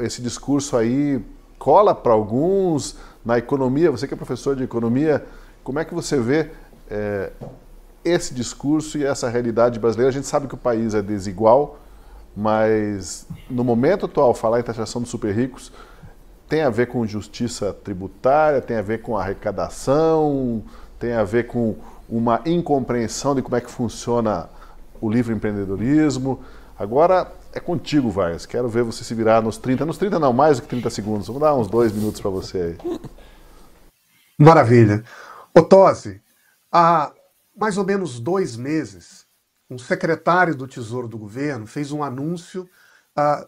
esse discurso aí cola para alguns na economia, você que é professor de economia, como é que você vê esse discurso e essa realidade brasileira? A gente sabe que o país é desigual, mas no momento atual, falar em taxação dos super ricos tem a ver com justiça tributária, tem a ver com arrecadação, tem a ver com uma incompreensão de como é que funciona o livre empreendedorismo. Agora é contigo, Vargas. Quero ver você se virar nos 30 não, mais do que 30 segundos. Vamos dar uns 2 minutos para você aí. Maravilha. Ô Tosi, há mais ou menos 2 meses, um secretário do Tesouro do governo fez um anúncio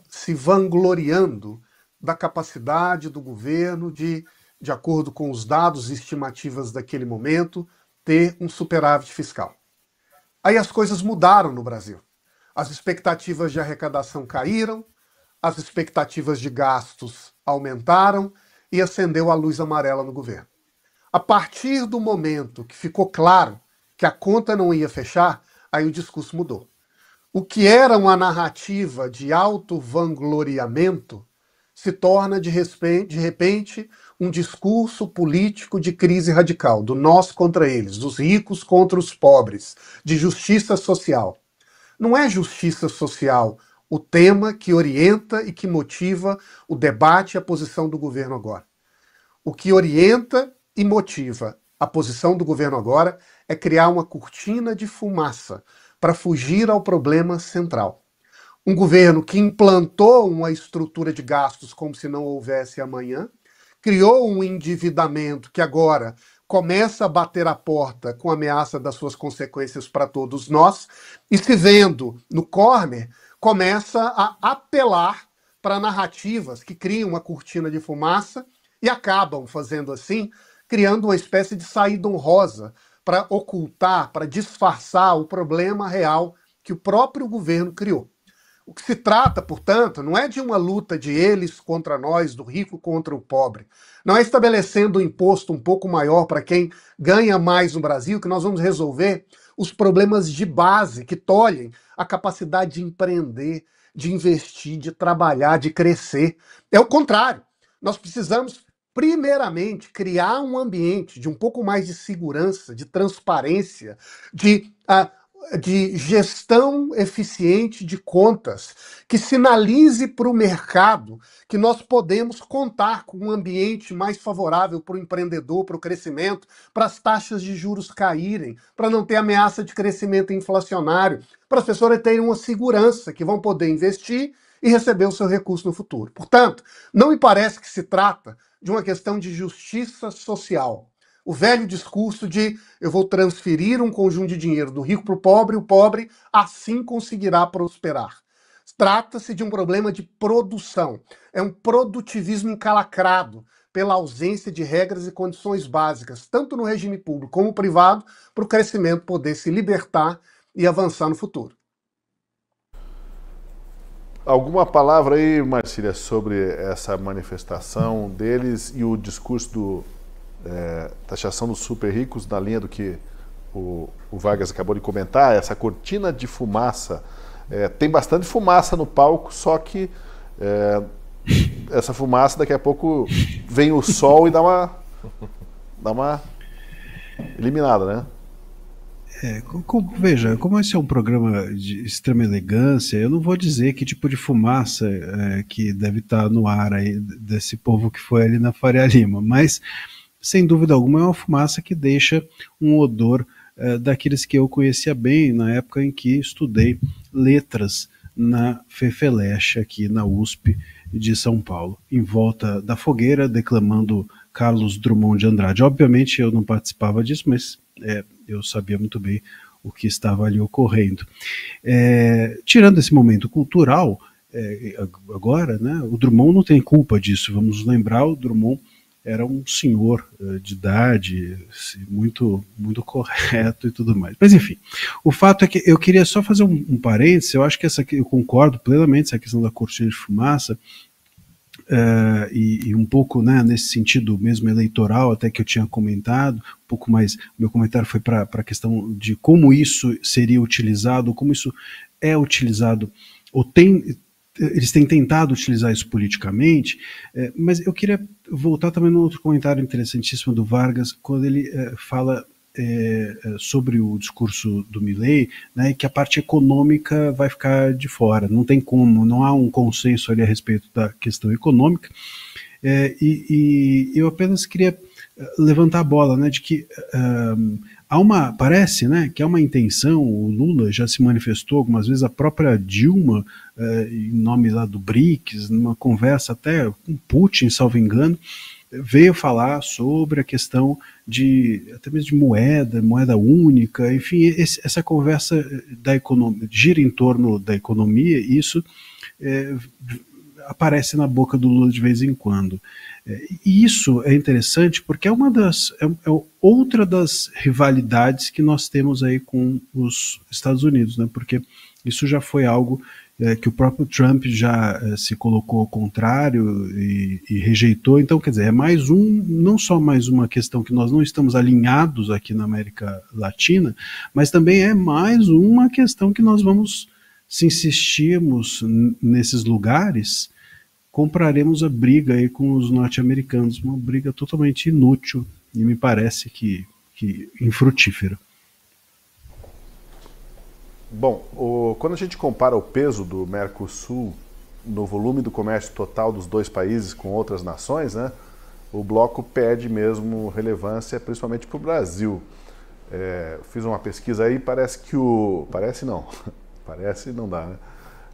se vangloriando da capacidade do governo de acordo com os dados e estimativas daquele momento, ter um superávit fiscal. Aí as coisas mudaram no Brasil. As expectativas de arrecadação caíram, as expectativas de gastos aumentaram e acendeu a luz amarela no governo. A partir do momento que ficou claro que a conta não ia fechar, aí o discurso mudou. O que era uma narrativa de auto-vangloriamento se torna, de repente, um discurso político de crise radical, do nós contra eles, dos ricos contra os pobres, de justiça social. Não é justiça social o tema que orienta e que motiva o debate e a posição do governo agora. O que orienta e motiva a posição do governo agora é criar uma cortina de fumaça para fugir ao problema central. Um governo que implantou uma estrutura de gastos como se não houvesse amanhã, criou um endividamento que agora começa a bater a porta com a ameaça das suas consequências para todos nós, e se vendo no corner, começa a apelar para narrativas que criam uma cortina de fumaça e acabam fazendo assim, criando uma espécie de saída honrosa para ocultar, para disfarçar o problema real que o próprio governo criou. O que se trata, portanto, não é de uma luta de eles contra nós, do rico contra o pobre. Não é estabelecendo um imposto um pouco maior para quem ganha mais no Brasil que nós vamos resolver os problemas de base que tolhem a capacidade de empreender, de investir, de trabalhar, de crescer. É o contrário. Nós precisamos, primeiramente, criar um ambiente de um pouco mais de segurança, de transparência, de de gestão eficiente de contas que sinalize para o mercado que nós podemos contar com um ambiente mais favorável para o empreendedor, para o crescimento, para as taxas de juros caírem, para não ter ameaça de crescimento inflacionário, para as pessoas terem uma segurança que vão poder investir e receber o seu recurso no futuro. Portanto, não me parece que se trata de uma questão de justiça social. O velho discurso de eu vou transferir um conjunto de dinheiro do rico para o pobre assim conseguirá prosperar. Trata-se de um problema de produção. É um produtivismo encalacrado pela ausência de regras e condições básicas, tanto no regime público como privado, para o crescimento poder se libertar e avançar no futuro. Alguma palavra aí, Marcília, sobre essa manifestação deles e o discurso taxação dos super ricos, na linha do que o Vargas acabou de comentar, essa cortina de fumaça. Tem bastante fumaça no palco, só que essa fumaça, daqui a pouco vem o sol e dá uma eliminada, né? Veja, como esse é um programa de extrema elegância, eu não vou dizer que tipo de fumaça que deve estar no ar aí desse povo que foi ali na Faria Lima, mas sem dúvida alguma é uma fumaça que deixa um odor daqueles que eu conhecia bem na época em que estudei letras na FEFELESH, aqui na USP de São Paulo, em volta da fogueira, declamando Carlos Drummond de Andrade. Obviamente eu não participava disso, mas eu sabia muito bem o que estava ali ocorrendo. Tirando esse momento cultural, agora, né, o Drummond não tem culpa disso. Vamos lembrar, o Drummond era um senhor de idade, muito, muito correto e tudo mais. Mas enfim, o fato é que eu queria só fazer um parênteses. Eu acho que eu concordo plenamente essa questão da cortina de fumaça, e um pouco, né, nesse sentido mesmo eleitoral, até que eu tinha comentado, um pouco mais, meu comentário foi para a questão de como isso seria utilizado, como isso é utilizado, ou eles têm tentado utilizar isso politicamente, mas eu queria voltar também num outro comentário interessantíssimo do Vargas, quando ele fala sobre o discurso do Milei, né, que a parte econômica vai ficar de fora, não tem como, não há um consenso ali a respeito da questão econômica, e eu apenas queria levantar a bola, né, de que parece, né, que há uma intenção, o Lula já se manifestou algumas vezes, a própria Dilma, em nome lá do BRICS, numa conversa até com Putin, salvo engano, veio falar sobre a questão até mesmo de moeda única, enfim, essa conversa da economia gira em torno da economia, e isso aparece na boca do Lula de vez em quando. E isso é interessante porque é outra das rivalidades que nós temos aí com os Estados Unidos, né? Porque isso já foi algo que o próprio Trump já se colocou ao contrário e rejeitou. Então, quer dizer, não só mais uma questão que nós não estamos alinhados aqui na América Latina, mas também é mais uma questão que nós vamos, se insistirmos nesses lugares, compraremos a briga aí com os norte-americanos, uma briga totalmente inútil e me parece que infrutífera. Bom, quando a gente compara o peso do Mercosul no volume do comércio total dos dois países com outras nações, né, o bloco perde mesmo relevância, principalmente para o Brasil. Fiz uma pesquisa aí, parece não dá, né?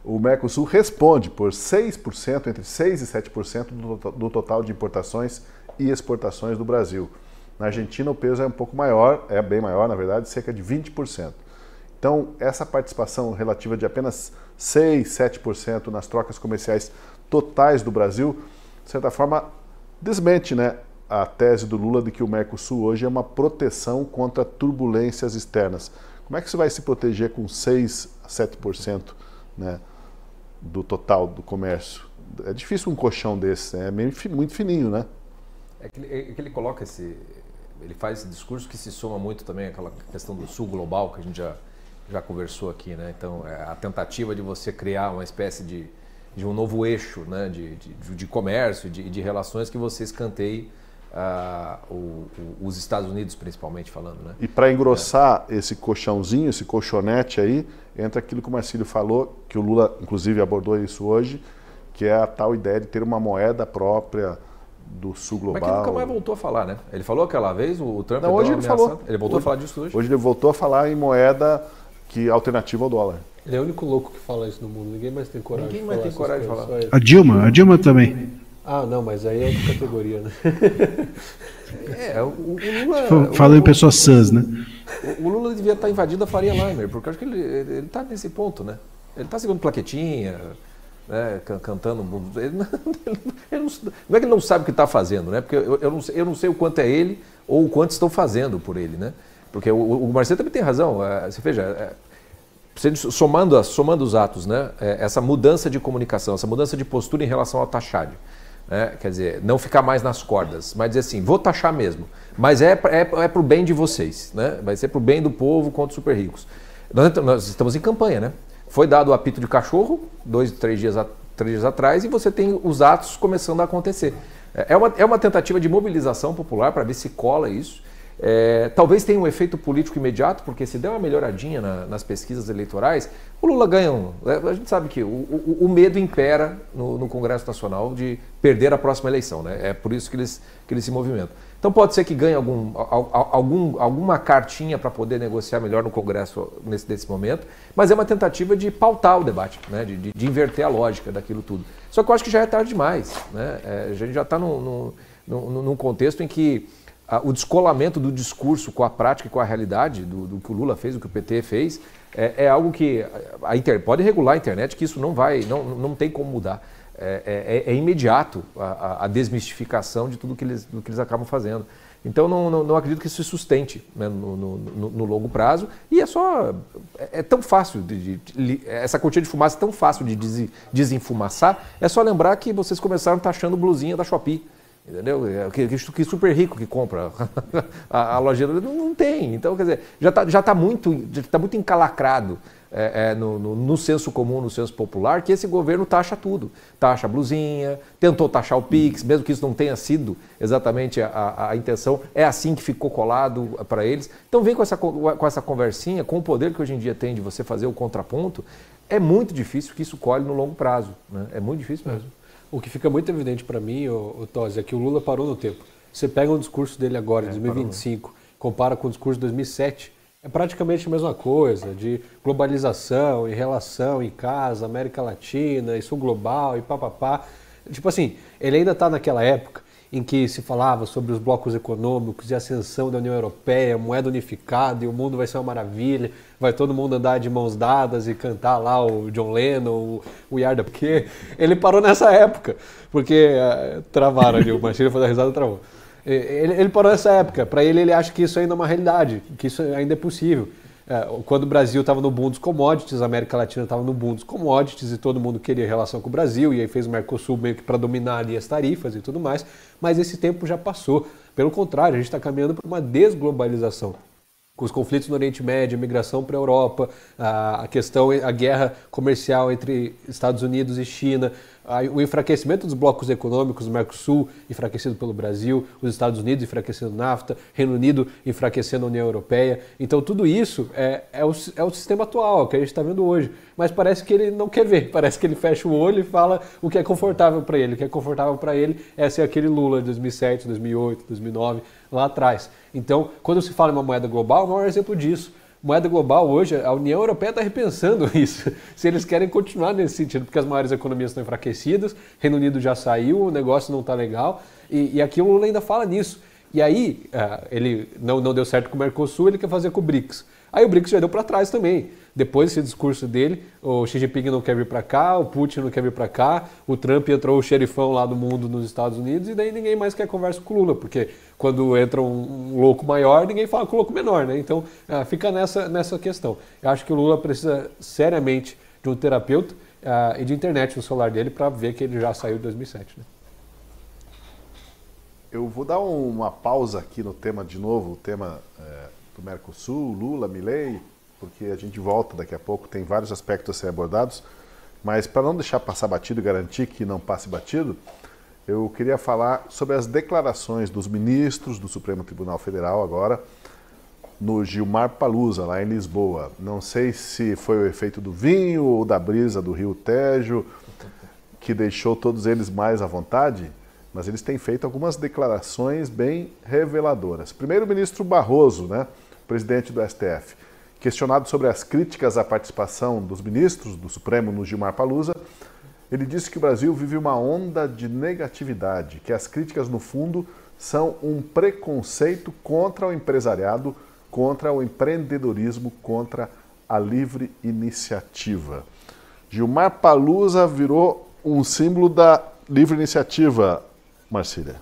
O Mercosul responde por 6%, entre 6% e 7% do total de importações e exportações do Brasil. Na Argentina o peso é um pouco maior, é bem maior, na verdade, cerca de 20%. Então, essa participação relativa de apenas 6%, 7% nas trocas comerciais totais do Brasil, de certa forma, desmente, né, a tese do Lula de que o Mercosul hoje é uma proteção contra turbulências externas. Como é que você vai se proteger com 6% a 7%, né, do total do comércio? É difícil um colchão desse, é muito fininho, né? É que ele coloca ele faz esse discurso que se soma muito também àquela questão do sul global que a gente já conversou aqui, né? Então, a tentativa de você criar uma espécie de um novo eixo, né, de comércio, de relações que você escanteie os Estados Unidos, principalmente falando, né? E para engrossar esse colchãozinho, esse colchonete aí, entra aquilo que o Marcílio falou, que o Lula, inclusive, abordou isso hoje, que é a tal ideia de ter uma moeda própria do sul global. Mas que nunca mais voltou a falar, né? Ele falou aquela vez, o Trump... Não, hoje ele falou. Ele voltou a falar disso hoje? Hoje ele voltou a falar em moeda alternativa ao dólar. Ele é o único louco que fala isso no mundo. Ninguém mais tem coragem de falar. A Dilma também. Ah, não, mas aí é outra categoria, né? O Lula... Fala em pessoas sãs, né? O Lula devia estar invadindo a Faria Limer, porque eu acho que ele está nesse ponto, né? Ele está seguindo plaquetinha, né, cantando... Não é que ele não sabe o que está fazendo, né? Porque eu não sei o quanto é ele ou o quanto estão fazendo por ele, né? Porque o Marcelo também tem razão. Você veja, somando os atos, né? Essa mudança de comunicação, essa mudança de postura em relação ao taxário. Quer dizer, não ficar mais nas cordas, mas dizer assim, vou taxar mesmo, mas é para o bem de vocês, né? Vai ser para o bem do povo contra os super ricos. Nós estamos em campanha, né? Foi dado o apito de cachorro 3 dias atrás e você tem os atos começando a acontecer. É uma tentativa de mobilização popular para ver se cola isso. Talvez tenha um efeito político imediato, porque se der uma melhoradinha nas pesquisas eleitorais, o Lula ganha a gente sabe que o medo impera no Congresso Nacional de perder a próxima eleição, né? É por isso que eles se movimentam. Então pode ser que ganhe alguma cartinha para poder negociar melhor no Congresso nesse momento, mas é uma tentativa de pautar o debate, né? de inverter a lógica daquilo tudo. Só que eu acho que já é tarde demais, né? A gente já está num contexto em que o descolamento do discurso com a prática e com a realidade do que o Lula fez, do que o PT fez, é algo que pode regular a internet, que isso não tem como mudar. É imediato a desmistificação de tudo que eles acabam fazendo. Então não acredito que isso se sustente, né, no longo prazo. E é tão fácil, essa cortina de fumaça é tão fácil de desenfumaçar, é só lembrar que vocês começaram taxando blusinha da Shopee. Entendeu? Que super rico que compra a lojinha não tem. Então, quer dizer, já está muito encalacrado no senso comum, no senso popular, que esse governo taxa tudo. Taxa a blusinha, tentou taxar o Pix, mesmo que isso não tenha sido exatamente a intenção, é assim que ficou colado para eles. Então vem com essa conversinha, com o poder que hoje em dia tem de você fazer o contraponto, é muito difícil que isso colhe no longo prazo, né? É muito difícil mesmo. O que fica muito evidente para mim, Tosi, é que o Lula parou no tempo. Você pega o discurso dele agora, de 2025, compara com o discurso de 2007, é praticamente a mesma coisa, de globalização, e relação em casa, América Latina, e sul global, e papapá. Tipo assim, ele ainda está naquela época em que se falava sobre os blocos econômicos e a ascensão da União Europeia, moeda unificada, e o mundo vai ser uma maravilha, vai todo mundo andar de mãos dadas e cantar lá o John Lennon, o We Are The... Porque ele parou nessa época, porque travaram ali, o Marcelo foi dar risada e travou. Ele parou nessa época, para ele acha que isso ainda é uma realidade, que isso ainda é possível. Quando o Brasil estava no boom dos commodities, a América Latina estava no boom dos commodities e todo mundo queria relação com o Brasil, e aí fez o Mercosul meio que para dominar ali as tarifas e tudo mais, mas esse tempo já passou. Pelo contrário, a gente está caminhando para uma desglobalização. Com os conflitos no Oriente Médio, a migração para a Europa, a guerra comercial entre Estados Unidos e China, o enfraquecimento dos blocos econômicos, o Mercosul enfraquecido pelo Brasil, os Estados Unidos enfraquecendo o NAFTA, Reino Unido enfraquecendo a União Europeia. Então tudo isso é o sistema atual, que a gente está vendo hoje. Mas parece que ele não quer ver, parece que ele fecha o olho e fala o que é confortável para ele. O que é confortável para ele é ser aquele Lula de 2007, 2008, 2009, lá atrás. Então, quando se fala em uma moeda global, é o maior exemplo disso. Moeda global hoje, a União Europeia está repensando isso, se eles querem continuar nesse sentido, porque as maiores economias estão enfraquecidas, Reino Unido já saiu, o negócio não está legal, e aqui o Lula ainda fala nisso. E aí, ele não deu certo com o Mercosul, ele quer fazer com o BRICS. Aí o BRICS já deu para trás também. Depois desse discurso dele, o Xi Jinping não quer vir para cá, o Putin não quer vir para cá, o Trump entrou o xerifão lá do mundo nos Estados Unidos e daí ninguém mais quer conversa com o Lula, porque quando entra um louco maior, ninguém fala com o louco menor, né? Então fica nessa questão. Eu acho que o Lula precisa seriamente de um terapeuta e de internet no celular dele para ver que ele já saiu de 2007, né? Eu vou dar uma pausa aqui no tema de novo, o tema do Mercosul, Lula, Milei, porque a gente volta daqui a pouco, tem vários aspectos a serem abordados, mas para não deixar passar batido e garantir que não passe batido, eu queria falar sobre as declarações dos ministros do Supremo Tribunal Federal agora no Gilmar Palusa, lá em Lisboa. Não sei se foi o efeito do vinho ou da brisa do Rio Tejo que deixou todos eles mais à vontade, mas eles têm feito algumas declarações bem reveladoras. Primeiro, o ministro Barroso, né, presidente do STF, questionado sobre as críticas à participação dos ministros do Supremo no Gilmar Palusa, ele disse que o Brasil vive uma onda de negatividade, que as críticas, no fundo, são um preconceito contra o empresariado, contra o empreendedorismo, contra a livre iniciativa. Gilmar Palusa virou um símbolo da livre iniciativa, Marcília.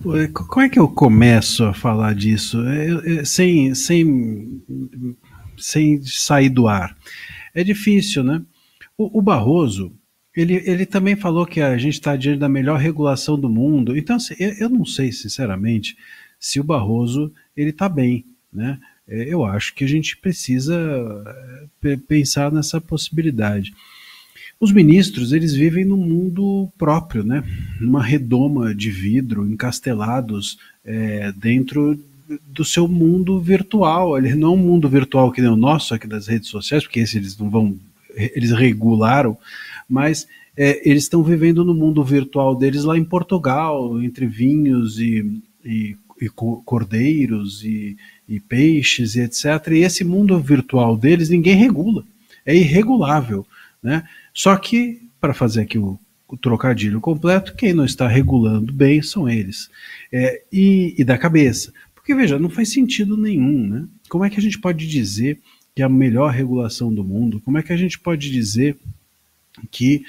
Como é que eu começo a falar disso sem sair do ar? É difícil, né? O Barroso, ele também falou que a gente está diante da melhor regulação do mundo. Então, assim, eu não sei, sinceramente, se o Barroso ele está bem, né? Eu acho que a gente precisa pensar nessa possibilidade. Os ministros, eles vivem num mundo próprio, né? Numa redoma de vidro, encastelados dentro do seu mundo virtual. Ele não é um mundo virtual que nem o nosso aqui das redes sociais, porque esse eles não vão, eles regularam, mas eles estão vivendo no mundo virtual deles lá em Portugal, entre vinhos e cordeiros e peixes e etc. E esse mundo virtual deles ninguém regula, é irregulável, né? Só que, para fazer aqui o trocadilho completo, quem não está regulando bem são eles. E da cabeça. Porque, veja, não faz sentido nenhum, né? Como é que a gente pode dizer que é a melhor regulação do mundo? Como é que a gente pode dizer que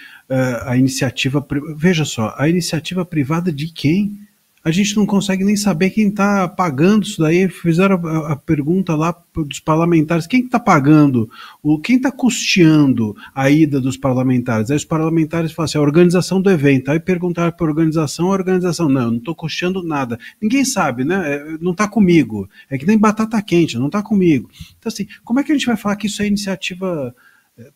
a iniciativa... Veja só, a iniciativa privada de quem? A gente não consegue nem saber quem está pagando isso daí. Fizeram a pergunta lá dos parlamentares, quem está pagando, quem está custeando a ida dos parlamentares? Aí os parlamentares falam assim, a organização do evento. Aí perguntaram para a organização, não, eu não estou custeando nada. Ninguém sabe, né? Não está comigo. É que nem batata quente, não está comigo. Então assim, como é que a gente vai falar que isso é iniciativa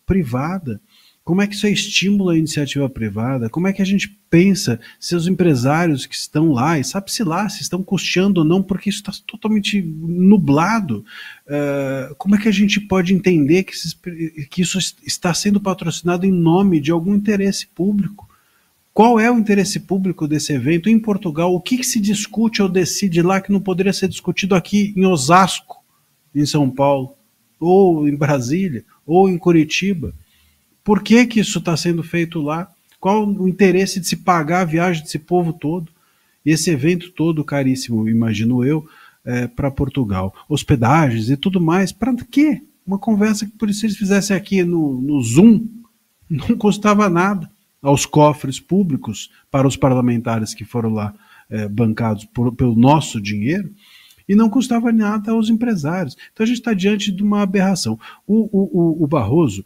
privada? Como é que isso é estímulo à iniciativa privada? Como é que a gente pensa se os empresários que estão lá, e sabe-se lá se estão custeando ou não, porque isso está totalmente nublado. Como é que a gente pode entender que isso está sendo patrocinado em nome de algum interesse público? Qual é o interesse público desse evento em Portugal? O que se discute ou decide lá que não poderia ser discutido aqui em Osasco, em São Paulo, ou em Brasília, ou em Curitiba? Por que isso está sendo feito lá? Qual o interesse de se pagar a viagem desse povo todo? E esse evento todo caríssimo, imagino eu, para Portugal. Hospedagens e tudo mais. Para quê? Uma conversa que, por se eles fizessem aqui no Zoom, não custava nada aos cofres públicos para os parlamentares que foram lá bancados pelo nosso dinheiro, e não custava nada aos empresários. Então a gente está diante de uma aberração. O Barroso,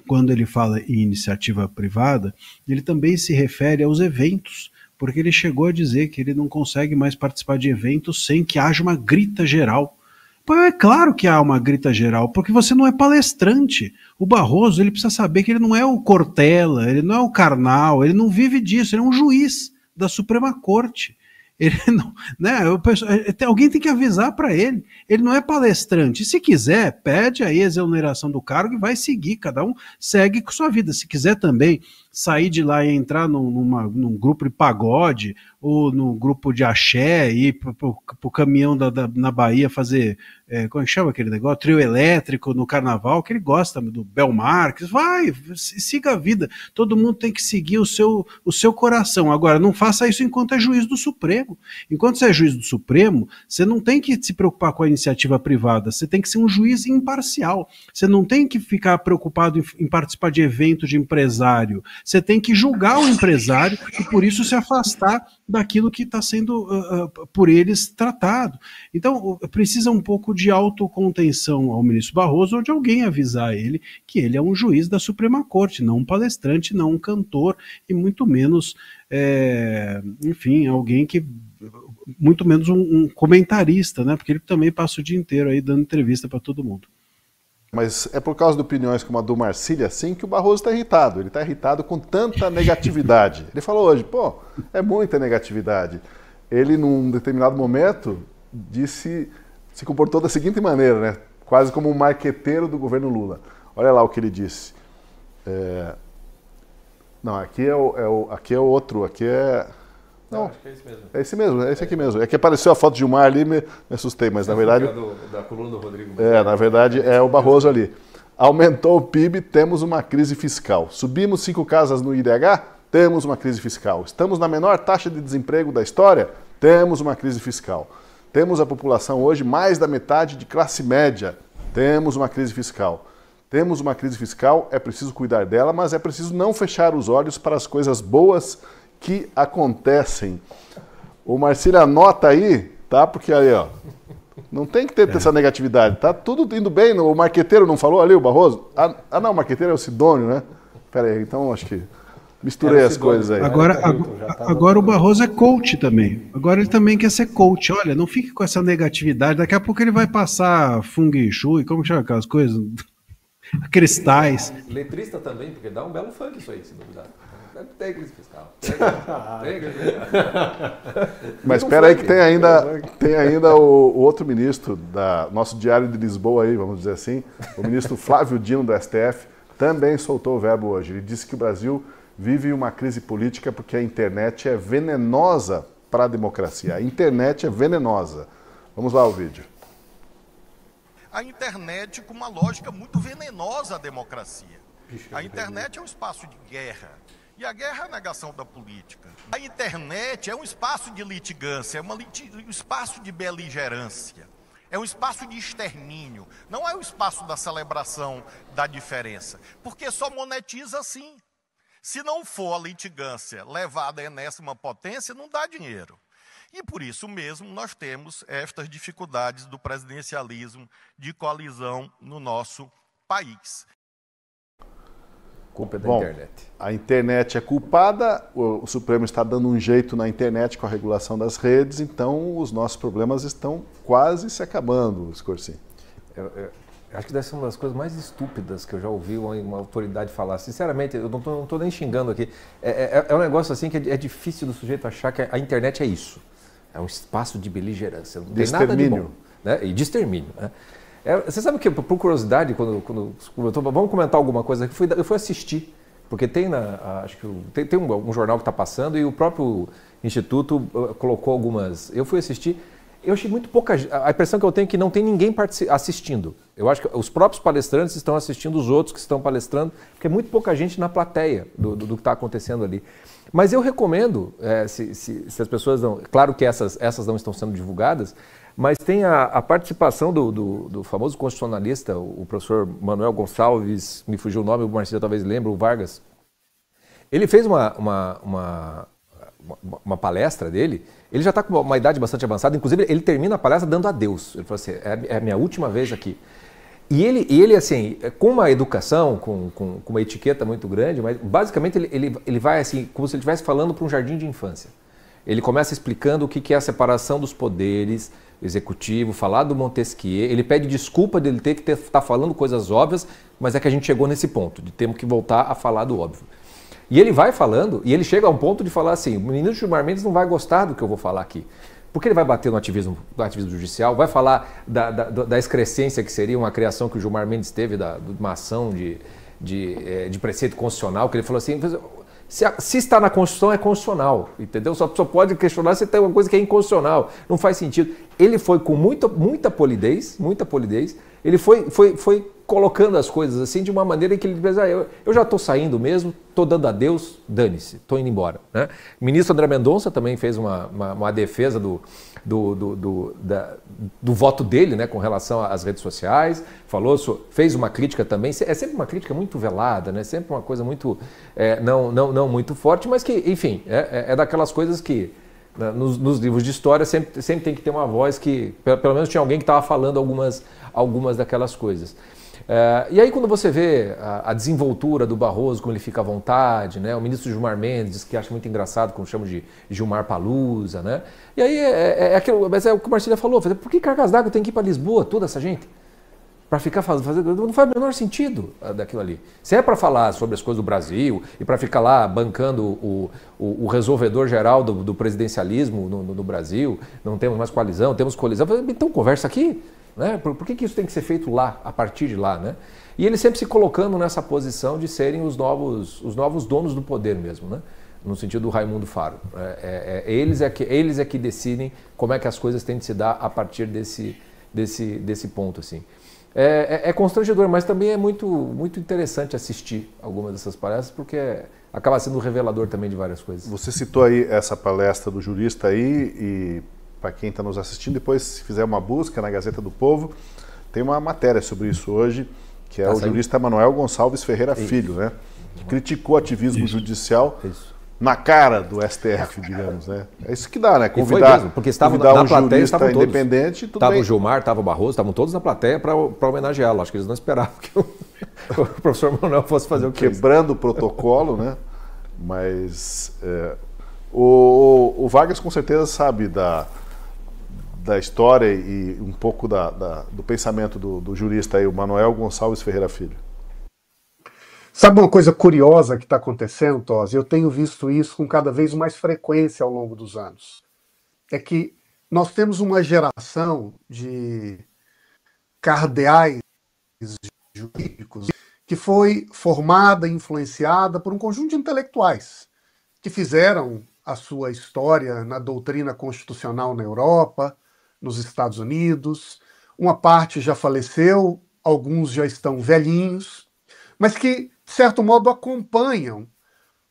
quando ele fala em iniciativa privada, ele também se refere aos eventos, porque ele chegou a dizer que ele não consegue mais participar de eventos sem que haja uma grita geral. Pô, é claro que há uma grita geral, porque você não é palestrante. O Barroso, ele precisa saber que ele não é o Cortella, ele não é o Karnal, ele não vive disso, ele é um juiz da Suprema Corte. Ele não, né, alguém tem que avisar para ele. Ele não é palestrante. Se quiser, pede aí a exoneração do cargo e vai seguir. Cada um segue com sua vida. Se quiser também sair de lá e entrar num grupo de pagode ou num grupo de axé e ir pro caminhão na Bahia fazer, como é que chama aquele negócio? Trio elétrico no carnaval, que ele gosta do Bel Marques, vai, siga a vida. Todo mundo tem que seguir o seu coração. Agora, não faça isso enquanto é juiz do Supremo. Enquanto você é juiz do Supremo, você não tem que se preocupar com a iniciativa privada, você tem que ser um juiz imparcial. Você não tem que ficar preocupado em participar de eventos de empresário. Você tem que julgar o empresário e, por isso, se afastar daquilo que está sendo por eles tratado. Então, precisa um pouco de autocontenção ao ministro Barroso ou de alguém avisar ele que ele é um juiz da Suprema Corte, não um palestrante, não um cantor e muito menos, enfim, alguém que... muito menos um comentarista, né? Porque ele também passa o dia inteiro aí dando entrevista para todo mundo. Mas é por causa de opiniões como a do Marcílio, assim, que o Barroso está irritado. Ele está irritado com tanta negatividade. Ele falou hoje, pô, é muita negatividade. Ele, num determinado momento, se comportou da seguinte maneira, né? Quase como um marqueteiro do governo Lula. Olha lá o que ele disse. Não, aqui é o outro, aqui é... Não, acho que é esse mesmo. É esse mesmo, é esse aqui mesmo. É que apareceu a foto de Gilmar ali, me assustei, mas na verdade... Da coluna do Rodrigo. Na verdade é o Barroso ali. Aumentou o PIB, temos uma crise fiscal. Subimos 5 casas no IDH, temos uma crise fiscal. Estamos na menor taxa de desemprego da história, temos uma crise fiscal. Temos a população hoje mais da metade de classe média, temos uma crise fiscal. Temos uma crise fiscal, é preciso cuidar dela, mas é preciso não fechar os olhos para as coisas boas que acontecem. O Marcílio anota aí, tá? Porque aí, ó, não tem que ter essa negatividade, tá tudo indo bem. O marqueteiro não falou ali, o Barroso? Não, o marqueteiro é o Sidônio, né? Pera aí, então acho que misturei as coisas aí. Agora o Barroso é coach também. Agora ele também quer ser coach. Olha, não fique com essa negatividade, daqui a pouco ele vai passar Feng Shui, como que chama aquelas coisas? Cristais. Letrista também, porque dá um belo funk isso aí, se duvidar. Tem crise fiscal. Mas espera aí que tem ainda o outro ministro da nosso Diário de Lisboa aí, vamos dizer assim, o ministro Flávio Dino do STF, também soltou o verbo hoje. Ele disse que o Brasil vive uma crise política porque a internet é venenosa para a democracia. A internet é venenosa. Vamos lá o vídeo. A internet com uma lógica muito venenosa à democracia. A internet é um espaço de guerra. E a guerra é a negação da política. A internet é um espaço de litigância, é um espaço de beligerância. É um espaço de extermínio. Não é o espaço da celebração da diferença. Porque só monetiza assim. Se não for a litigância levada à enésima potência, não dá dinheiro. E por isso mesmo nós temos estas dificuldades do presidencialismo de coalizão no nosso país. Culpa é da internet. A internet é culpada, o Supremo está dando um jeito na internet com a regulação das redes, então os nossos problemas estão quase se acabando, Scorsi. Acho que deve ser uma das coisas mais estúpidas que eu já ouvi uma autoridade falar. Sinceramente, eu não estou nem xingando aqui. É um negócio assim que é difícil do sujeito achar que a internet é isso. É um espaço de beligerância. Não tem nada de bom, né? E de extermínio. Né? Você sabe que, por curiosidade, vamos comentar alguma coisa aqui, eu fui assistir, porque tem um jornal que está passando e o próprio Instituto colocou algumas. Eu fui assistir, eu achei muito pouca. A impressão que eu tenho é que não tem ninguém assistindo. Eu acho que os próprios palestrantes estão assistindo os outros que estão palestrando, porque é muito pouca gente na plateia do que está acontecendo ali. Mas eu recomendo, se as pessoas não. Claro que essas não estão sendo divulgadas, mas tem a participação do famoso constitucionalista, o professor Manuel Gonçalves, me fugiu o nome, o Marcílio talvez lembre, o Vargas. Ele fez uma palestra dele, ele já está com uma idade bastante avançada, inclusive ele termina a palestra dando adeus. Ele falou assim, é a minha última vez aqui. E ele assim, com uma educação, com uma etiqueta muito grande, mas basicamente ele vai assim, como se ele estivesse falando para um jardim de infância. Ele começa explicando o que é a separação dos poderes, executivo, falar do Montesquieu, ele pede desculpa dele ter que estar falando coisas óbvias, mas é que a gente chegou nesse ponto, de termos que voltar a falar do óbvio. E ele vai falando, e ele chega a um ponto de falar assim, o ministro Gilmar Mendes não vai gostar do que eu vou falar aqui. Porque ele vai bater no ativismo judicial, vai falar da excrescência que seria uma criação que o Gilmar Mendes teve, de uma ação de preceito constitucional, que ele falou assim, se está na Constituição, é constitucional, entendeu? Só pode questionar se tem uma coisa que é inconstitucional, não faz sentido. Ele foi com muita polidez, ele foi colocando as coisas assim de uma maneira em que ele diz, eu já estou saindo mesmo, estou dando adeus, dane-se, estou indo embora. Né? O ministro André Mendonça também fez uma defesa do voto dele, né, com relação às redes sociais, fez uma crítica também, é sempre uma crítica muito velada, né, sempre uma coisa muito, não muito forte, mas que, enfim, é daquelas coisas que nos livros de história sempre tem que ter uma voz que, pelo menos tinha alguém que estava falando algumas daquelas coisas. E aí quando você vê a desenvoltura do Barroso, como ele fica à vontade, né? O ministro Gilmar Mendes diz que acha muito engraçado, como chama de Gilmar Palusa, né? E aí mas é o que o Marcílio falou, por que cargas d'água tem que ir para Lisboa, toda essa gente? Para ficar fazendo, não faz o menor sentido daquilo ali. Se é para falar sobre as coisas do Brasil e para ficar lá bancando o resolvedor geral do presidencialismo no Brasil, não temos mais coalizão, temos colisão, então conversa aqui. Né? Por que isso tem que ser feito lá, a partir de lá? Né? E ele sempre se colocando nessa posição de serem os novos donos do poder mesmo, né? No sentido do Raimundo Faro. Eles é que decidem como é que as coisas têm de se dar a partir desse ponto. Assim. É constrangedor, mas também é muito, muito interessante assistir algumas dessas palestras, porque acaba sendo revelador também de várias coisas. Você citou aí essa palestra do jurista aí, e para quem está nos assistindo, depois se fizer uma busca na Gazeta do Povo, tem uma matéria sobre isso hoje, que é o jurista Manuel Gonçalves Ferreira Filho, né? Que criticou o ativismo judicial na cara do STF, digamos, né? É isso que dá, né? Convidar, porque estavam na plateia, estavam todos. Independente, tudo Estava bem. o Gilmar, estava o Barroso, estavam todos na plateia para homenageá-lo. Acho que eles não esperavam que o professor Manuel fosse fazer o que quebrando o protocolo, né? Mas o Vargas com certeza sabe da história e um pouco do pensamento do jurista aí, o Manuel Gonçalves Ferreira Filho. Sabe uma coisa curiosa que está acontecendo, Tosi? Eu tenho visto isso com cada vez mais frequência ao longo dos anos. É que nós temos uma geração de cardeais jurídicos que foi formada e influenciada por um conjunto de intelectuais que fizeram a sua história na doutrina constitucional na Europa, nos Estados Unidos. Uma parte já faleceu, alguns já estão velhinhos, mas que, de certo modo, acompanham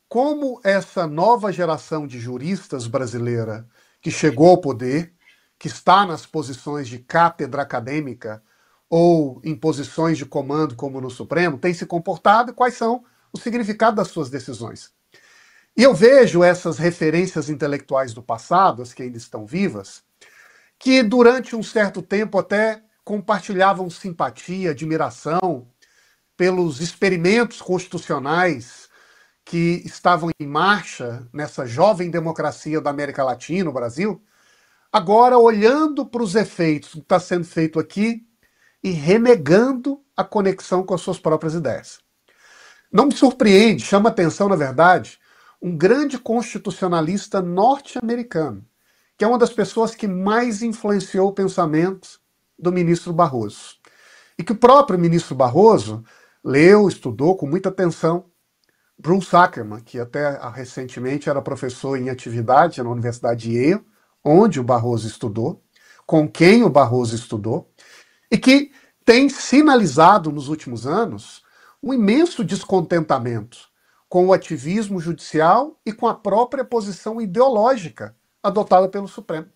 como essa nova geração de juristas brasileira que chegou ao poder, que está nas posições de cátedra acadêmica ou em posições de comando, como no Supremo, tem se comportado e quais são o significado das suas decisões. E eu vejo essas referências intelectuais do passado, as que ainda estão vivas, que durante um certo tempo até compartilhavam simpatia, admiração pelos experimentos constitucionais que estavam em marcha nessa jovem democracia da América Latina, o Brasil, agora olhando para os efeitos que está sendo feito aqui e renegando a conexão com as suas próprias ideias. Não me surpreende, chama atenção, na verdade, um grande constitucionalista norte-americano, que é uma das pessoas que mais influenciou o pensamento do ministro Barroso. E que o próprio ministro Barroso leu, estudou com muita atenção Bruce Ackerman, que até recentemente era professor em atividade na Universidade de Yale, onde o Barroso estudou, com quem o Barroso estudou, e que tem sinalizado nos últimos anos um imenso descontentamento com o ativismo judicial e com a própria posição ideológica adotada pelo Supremo.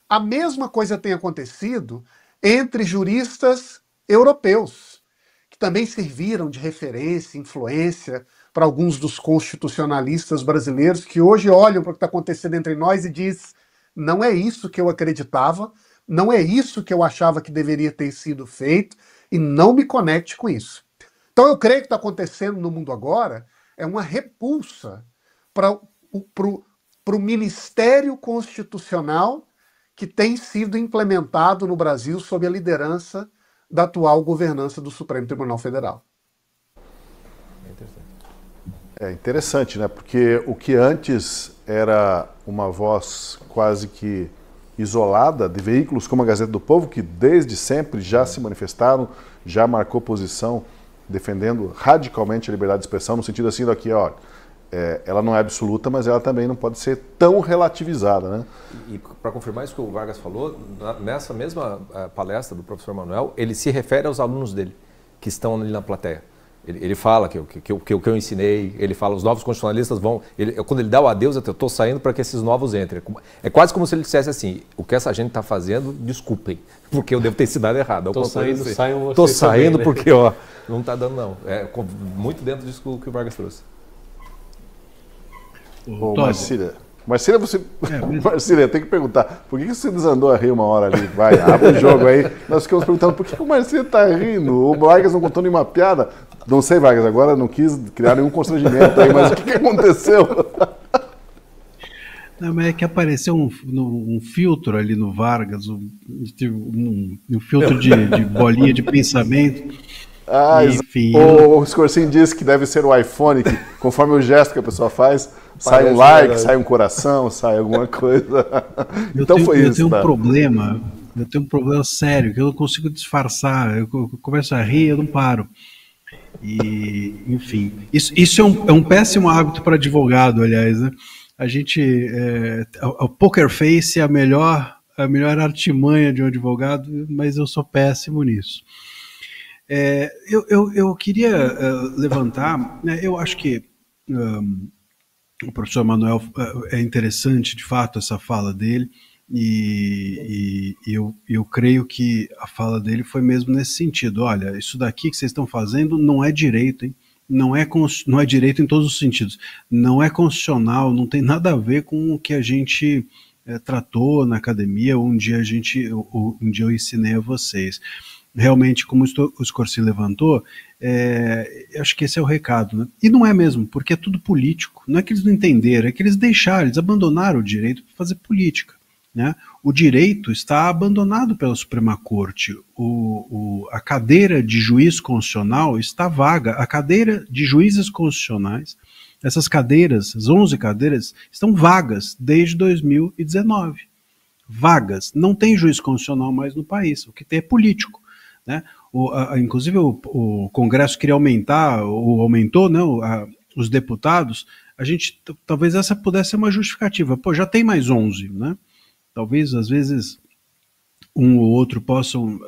A mesma coisa tem acontecido entre juristas europeus, que também serviram de referência, influência para alguns dos constitucionalistas brasileiros que hoje olham para o que está acontecendo entre nós e dizem: não é isso que eu acreditava, não é isso que eu achava que deveria ter sido feito e não me conecte com isso. Então eu creio que está acontecendo no mundo agora é uma repulsa para o Ministério Constitucional que tem sido implementado no Brasil sob a liderança da atual governança do Supremo Tribunal Federal. É interessante, né? Porque o que antes era uma voz quase que isolada de veículos como a Gazeta do Povo, que desde sempre já se manifestaram, já marcou posição defendendo radicalmente a liberdade de expressão, no sentido assim daqui, ó, ela não é absoluta, mas ela também não pode ser tão relativizada, né? E para confirmar isso que o Vargas falou, nessa mesma palestra do professor Manuel, ele se refere aos alunos dele, que estão ali na plateia. Ele fala que eu ensinei, ele fala, os novos constitucionalistas vão... quando ele dá o adeus, eu estou saindo para que esses novos entrem. É quase como se ele dissesse assim, o que essa gente está fazendo, desculpem, porque eu devo ter ensinado errado. Estou saindo, assim. saiam vocês. Estou saindo também, né? porque, ó, não está dando não. É muito dentro disso que o Vargas trouxe. Ô, Marcília, você... Marcília, tem que perguntar, por que você desandou a rir uma hora ali? Vai, abre o jogo aí. Nós ficamos perguntando, por que o Marcília está rindo? O Vargas não contou nenhuma piada? Não sei, Vargas, agora não quis criar nenhum constrangimento aí, mas o que aconteceu? Não, mas é que apareceu um filtro ali no Vargas, um filtro de bolinha de pensamento. Enfim, o Scorsin disse que deve ser o iPhone, que conforme o gesto que a pessoa faz, sai um like, sai um coração, sai alguma coisa. Então foi isso. Eu tenho um problema sério, que eu não consigo disfarçar. Eu começo a rir, eu não paro. E, enfim, isso é um péssimo hábito para advogado, aliás, né? A gente, o poker face é a melhor artimanha de um advogado, mas eu sou péssimo nisso. Eu queria levantar, né, eu acho que o professor Manuel é interessante, de fato, essa fala dele, e eu creio que a fala dele foi mesmo nesse sentido. Olha, isso daqui que vocês estão fazendo não é direito, hein? Não é direito em todos os sentidos. Não é constitucional, não tem nada a ver com o que a gente tratou na academia, um dia eu ensinei a vocês. Realmente, como o Scorsin levantou, acho que esse é o recado, né? E não é mesmo, porque é tudo político. Não é que eles não entenderam, é que eles abandonaram o direito para fazer política, né? O direito está abandonado pela Suprema Corte. A cadeira de juiz constitucional está vaga. A cadeira de juízes constitucionais, essas cadeiras, as 11 cadeiras, estão vagas desde 2019. Vagas. Não tem juiz constitucional mais no país. O que tem é político, né? Inclusive o Congresso queria aumentar, ou aumentou, né, os deputados. Talvez essa pudesse ser uma justificativa. Pô, já tem mais 11, né? Talvez, às vezes, um ou outro possam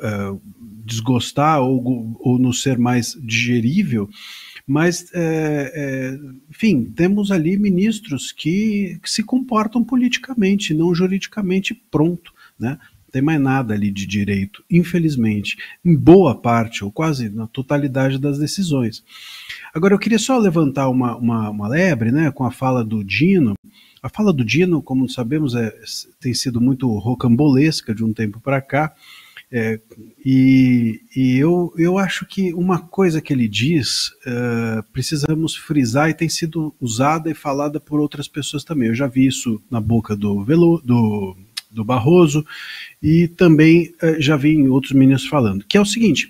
desgostar ou não ser mais digerível, mas, enfim, temos ali ministros que se comportam politicamente, não juridicamente, pronto, né? Não tem mais nada ali de direito, infelizmente, em boa parte, ou quase na totalidade das decisões. Agora, eu queria só levantar uma lebre, né, com a fala do Dino. A fala do Dino, como sabemos, tem sido muito rocambolesca de um tempo para cá, e eu acho que uma coisa que ele diz, precisamos frisar, e tem sido usada e falada por outras pessoas também. Eu já vi isso na boca do Barroso, e também já vi em outros ministros falando, que é o seguinte: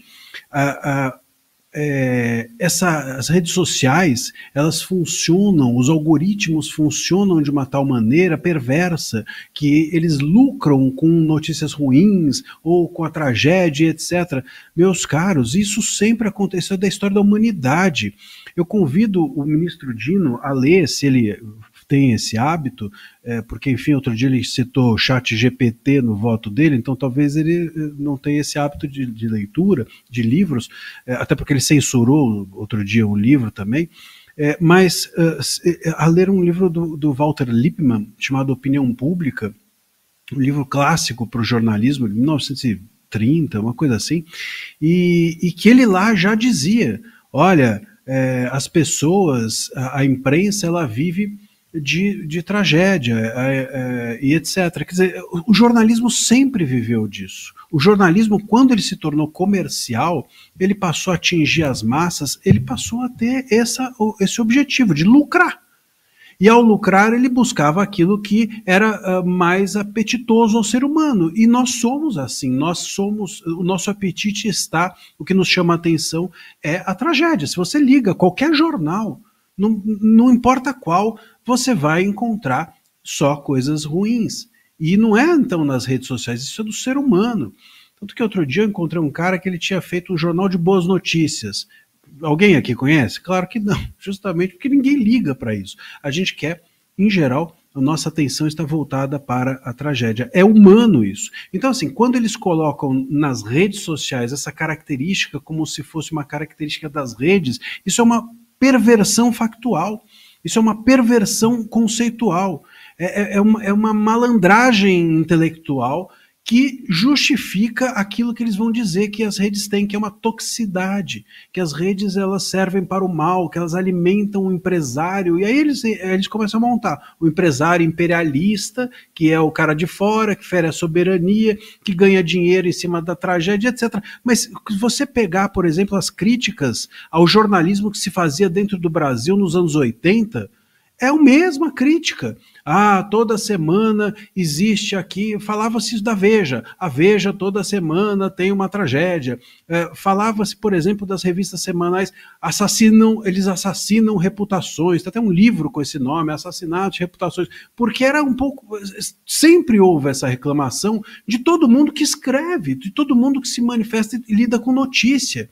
as redes sociais, elas funcionam, os algoritmos funcionam de uma tal maneira perversa que eles lucram com notícias ruins ou com a tragédia, etc. Meus caros, isso sempre aconteceu da história da humanidade. Eu convido o ministro Dino a ler, se ele tem esse hábito, porque, enfim, outro dia ele citou o ChatGPT no voto dele, então talvez ele não tenha esse hábito de leitura, de livros, até porque ele censurou outro dia um livro também, mas a ler um livro do Walter Lippmann, chamado Opinião Pública, um livro clássico para o jornalismo, de 1930, uma coisa assim, e que ele lá já dizia, olha, as pessoas, a imprensa, ela vive de tragédia e etc. Quer dizer, o jornalismo sempre viveu disso. O jornalismo, quando ele se tornou comercial, ele passou a atingir as massas, ele passou a ter esse objetivo de lucrar. E ao lucrar, ele buscava aquilo que era mais apetitoso ao ser humano. E nós somos assim, o nosso apetite está, o que nos chama a atenção é a tragédia. Se você liga qualquer jornal, não importa qual, você vai encontrar só coisas ruins. E não é, então, nas redes sociais, isso é do ser humano. Tanto que outro dia eu encontrei um cara que ele tinha feito um jornal de boas notícias. Alguém aqui conhece? Claro que não, justamente porque ninguém liga para isso. A gente quer, em geral, a nossa atenção está voltada para a tragédia. É humano isso. Então, assim, quando eles colocam nas redes sociais essa característica como se fosse uma característica das redes, isso é uma perversão factual, isso é uma perversão conceitual, é uma malandragem intelectual que justifica aquilo que eles vão dizer que as redes têm, que é uma toxicidade, que as redes elas servem para o mal, que elas alimentam o empresário, e aí eles começam a montar o empresário imperialista, que é o cara de fora, que fere a soberania, que ganha dinheiro em cima da tragédia, etc. Mas se você pegar, por exemplo, as críticas ao jornalismo que se fazia dentro do Brasil nos anos 80, É a mesma crítica. Ah, toda semana existe aqui, falava-se da Veja. A Veja toda semana tem uma tragédia. Falava-se, por exemplo, das revistas semanais, eles assassinam reputações. Tem até um livro com esse nome, Assassinatos de Reputações, porque era um pouco... Sempre houve essa reclamação de todo mundo que escreve, de todo mundo que se manifesta e lida com notícia.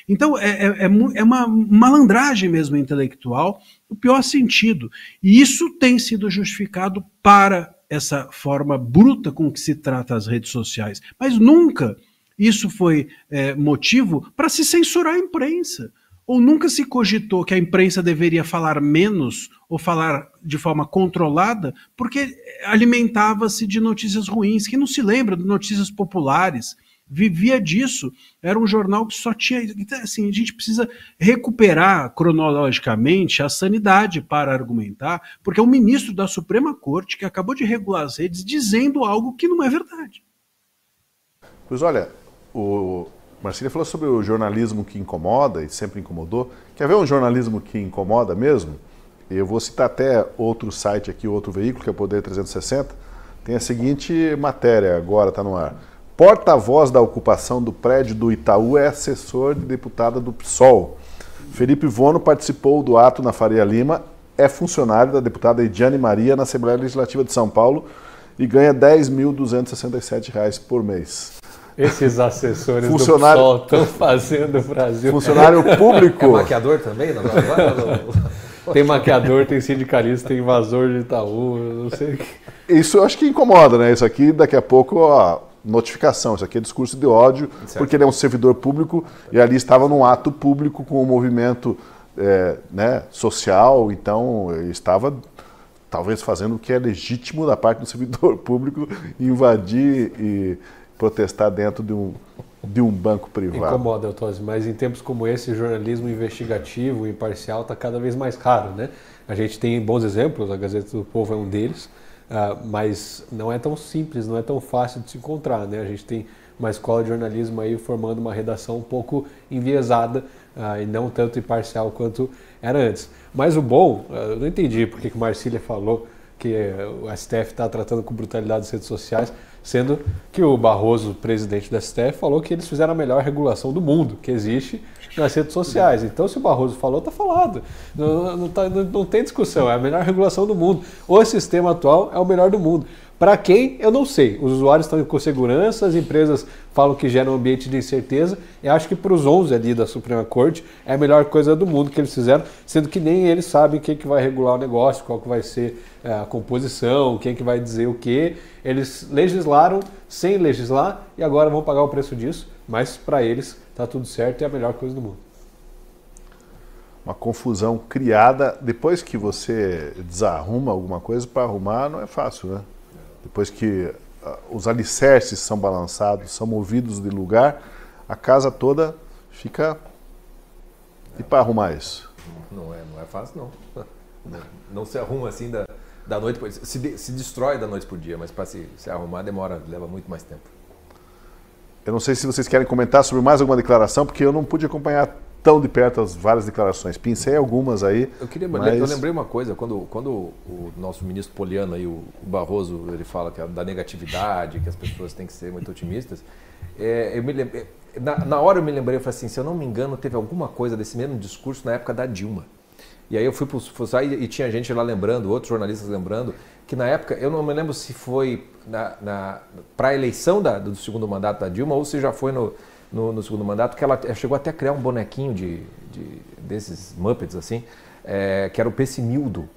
Então, é uma malandragem mesmo intelectual, no pior sentido. E isso tem sido justificado para essa forma bruta com que se trata as redes sociais. Mas nunca isso foi motivo para se censurar a imprensa. Ou nunca se cogitou que a imprensa deveria falar menos ou falar de forma controlada, porque alimentava-se de notícias ruins. Quem não se lembra de notícias populares? Vivia disso, era um jornal que só tinha... Assim, a gente precisa recuperar cronologicamente a sanidade para argumentar, porque é um ministro da Suprema Corte que acabou de regular as redes dizendo algo que não é verdade. Pois olha, o Marcília falou sobre o jornalismo que incomoda e sempre incomodou. Quer ver um jornalismo que incomoda mesmo? Eu vou citar até outro site aqui, outro veículo, que é o Poder 360. Tem a seguinte matéria, agora está no ar. Porta-voz da ocupação do prédio do Itaú é assessor de deputada do PSOL. Felipe Vono participou do ato na Faria Lima, é funcionário da deputada Ediane Maria na Assembleia Legislativa de São Paulo e ganha R$ 10.267 por mês. Esses assessores do PSOL estão fazendo o Brasil. Funcionário público. É maquiador também? Não, Tem maquiador, tem sindicalista, tem invasor de Itaú, não sei o que. Isso eu acho que incomoda, né? Isso aqui, daqui a pouco, ó, notificação. Isso aqui é discurso de ódio, certo. Porque ele é um servidor público e ali estava num ato público com um movimento social, então ele estava talvez fazendo o que é legítimo da parte do servidor público, invadir e protestar dentro de um banco privado. Incomoda, Eutose, mas em tempos como esse, o jornalismo investigativo e imparcial está cada vez mais raro, né? A gente tem bons exemplos, a Gazeta do Povo é um deles, mas não é tão simples, não é tão fácil de se encontrar, né? A gente tem uma escola de jornalismo aí formando uma redação um pouco enviesada e não tanto imparcial quanto era antes. Mas o bom, eu não entendi porque que o Marcília falou que o STF está tratando com brutalidade as redes sociais, sendo que o Barroso, presidente do STF, falou que eles fizeram a melhor regulação do mundo, que existe nas redes sociais. Então, se o Barroso falou, está falado. Não tem discussão, é a melhor regulação do mundo. O sistema atual é o melhor do mundo. Para quem, eu não sei. Os usuários estão com segurança, as empresas falam que gera um ambiente de incerteza. Eu acho que para os 11 ali da Suprema Corte é a melhor coisa do mundo que eles fizeram, sendo que nem eles sabem quem que vai regular o negócio, qual que vai ser a composição, quem que vai dizer o quê. Eles legislaram sem legislar e agora vão pagar o preço disso, mas para eles está tudo certo e é a melhor coisa do mundo. Uma confusão criada depois que você desarruma alguma coisa, para arrumar não é fácil, né? Depois que os alicerces são balançados, são movidos de lugar, a casa toda fica... E para arrumar isso? Não é fácil, não. Não se arruma assim da noite por dia. Se destrói da noite por dia, mas para se arrumar leva muito mais tempo. Eu não sei se vocês querem comentar sobre mais alguma declaração, porque eu não pude acompanhar tão de perto as várias declarações. Pincei algumas aí. Eu lembrei uma coisa, quando o nosso ministro Poliano, aí, o Barroso, ele fala que da negatividade, que as pessoas têm que ser muito otimistas, eu me lembrei, na hora eu me lembrei, eu falei assim, se eu não me engano, teve alguma coisa desse mesmo discurso na época da Dilma. E aí eu fui fuçar e tinha gente lá lembrando, outros jornalistas lembrando, que na época, eu não me lembro se foi para a eleição do segundo mandato da Dilma ou se já foi no segundo mandato, que ela chegou até a criar um bonequinho desses Muppets, assim, que era o Pessimildo,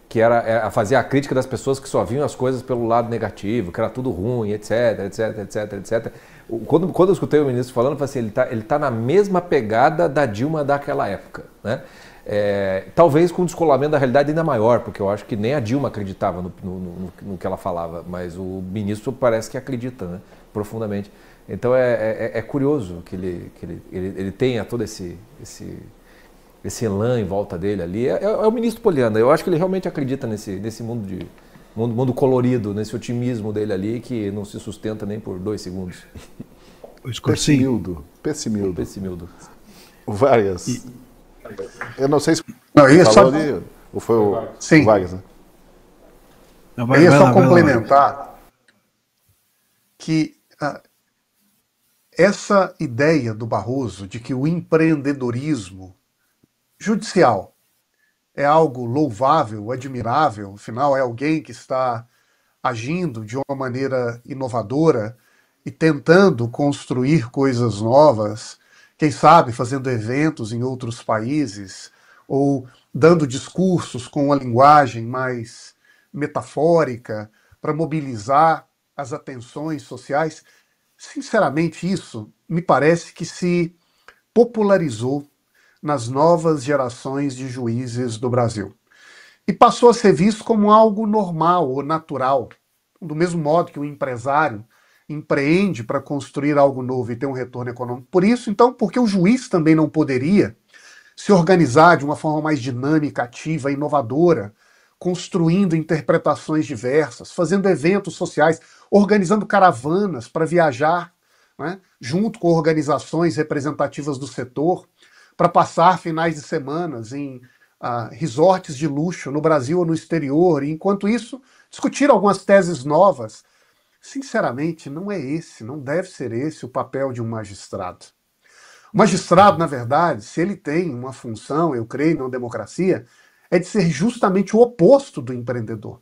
que era fazer a crítica das pessoas que só viam as coisas pelo lado negativo, que era tudo ruim, etc, etc, etc, etc. Quando eu escutei o ministro falando, eu falei assim, ele tá na mesma pegada da Dilma daquela época, né? Talvez com um descolamento da realidade ainda maior, porque eu acho que nem a Dilma acreditava no que ela falava, mas o ministro parece que acredita, né, profundamente. Então é curioso que ele tenha todo esse elan em volta dele ali. É o ministro Poliano, eu acho que ele realmente acredita nesse mundo colorido, nesse otimismo dele ali, que não se sustenta nem por 2 segundos. Pessimildo. Várias... Eu não sei se... Não, falou ali, Ou foi o Vargas, né? Eu ia só complementar que essa ideia do Barroso de que o empreendedorismo judicial é algo louvável, admirável, afinal é alguém que está agindo de uma maneira inovadora e tentando construir coisas novas, quem sabe fazendo eventos em outros países, ou dando discursos com uma linguagem mais metafórica para mobilizar as atenções sociais. Sinceramente, isso me parece que se popularizou nas novas gerações de juízes do Brasil. E passou a ser visto como algo normal ou natural, do mesmo modo que o empresário empreende para construir algo novo e ter um retorno econômico. Por isso, então, porque o juiz também não poderia se organizar de uma forma mais dinâmica, ativa, inovadora, construindo interpretações diversas, fazendo eventos sociais, organizando caravanas para viajar, né, junto com organizações representativas do setor, para passar finais de semanas em resorts de luxo no Brasil ou no exterior, e enquanto isso, discutir algumas teses novas. Sinceramente, não é esse, não deve ser esse o papel de um magistrado. O magistrado, na verdade, se ele tem uma função, eu creio, na democracia, é de ser justamente o oposto do empreendedor.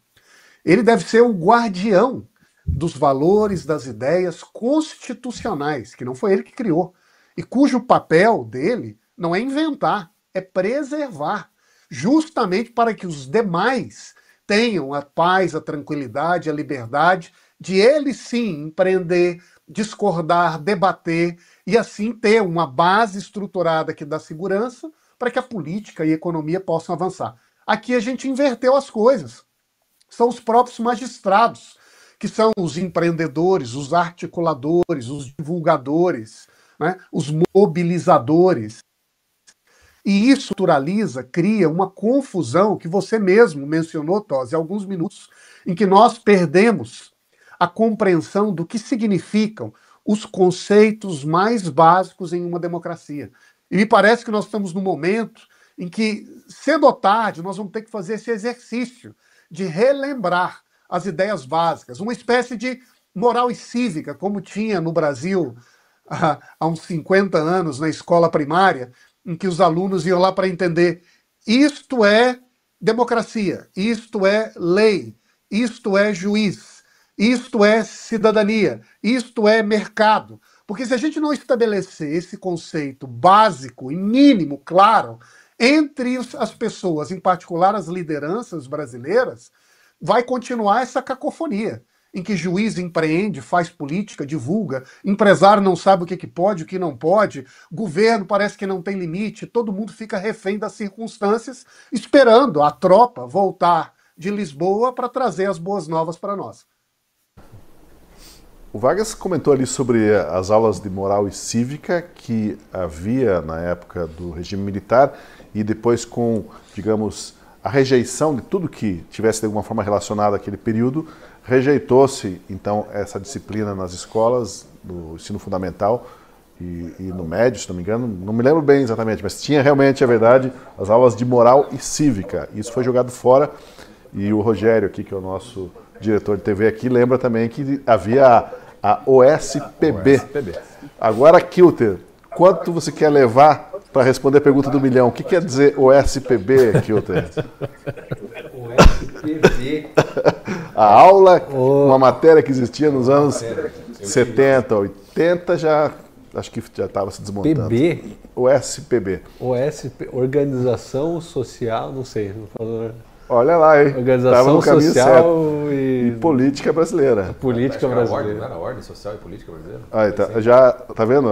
Ele deve ser o guardião dos valores, das ideias constitucionais, que não foi ele que criou, e cujo papel dele não é inventar, é preservar, justamente para que os demais tenham a paz, a tranquilidade, a liberdade de ele sim empreender, discordar, debater e assim ter uma base estruturada que dá segurança para que a política e a economia possam avançar. Aqui a gente inverteu as coisas. São os próprios magistrados que são os empreendedores, os articuladores, os divulgadores, né, os mobilizadores. E isso naturaliza, cria uma confusão que você mesmo mencionou, Tosi, há alguns minutos, em que nós perdemos a compreensão do que significam os conceitos mais básicos em uma democracia. E me parece que nós estamos num momento em que, cedo ou tarde, nós vamos ter que fazer esse exercício de relembrar as ideias básicas, uma espécie de moral e cívica, como tinha no Brasil há uns 50 anos na escola primária, em que os alunos iam lá para entender isto é democracia, isto é lei, isto é juiz, isto é cidadania, isto é mercado. Porque se a gente não estabelecer esse conceito básico e mínimo, claro, entre as pessoas, em particular as lideranças brasileiras, vai continuar essa cacofonia, em que juiz empreende, faz política, divulga, empresário não sabe o que pode, o que não pode, governo parece que não tem limite, todo mundo fica refém das circunstâncias, esperando a tropa voltar de Lisboa para trazer as boas novas para nós. O Vargas comentou ali sobre as aulas de moral e cívica que havia na época do regime militar e depois com, digamos, a rejeição de tudo que tivesse de alguma forma relacionado àquele período, rejeitou-se, então, essa disciplina nas escolas do ensino fundamental e no médio, se não me engano, não me lembro bem exatamente, mas tinha realmente, é verdade, as aulas de moral e cívica. Isso foi jogado fora e o Rogério aqui, que é o nosso diretor de TV aqui, lembra também que havia a OSPB. Agora, Kilter, quanto você quer levar para responder a pergunta do milhão? O que quer dizer OSPB, Kilter? OSPB. A aula, uma matéria que existia nos anos 70, 80, já acho que já estava se desmontando. PB? OSPB. OSP, Organização Social, não sei. Olha lá, hein? Organização Social e Política Brasileira. Política brasileira. Não era Ordem Social e Política Brasileira? Aí, tá vendo?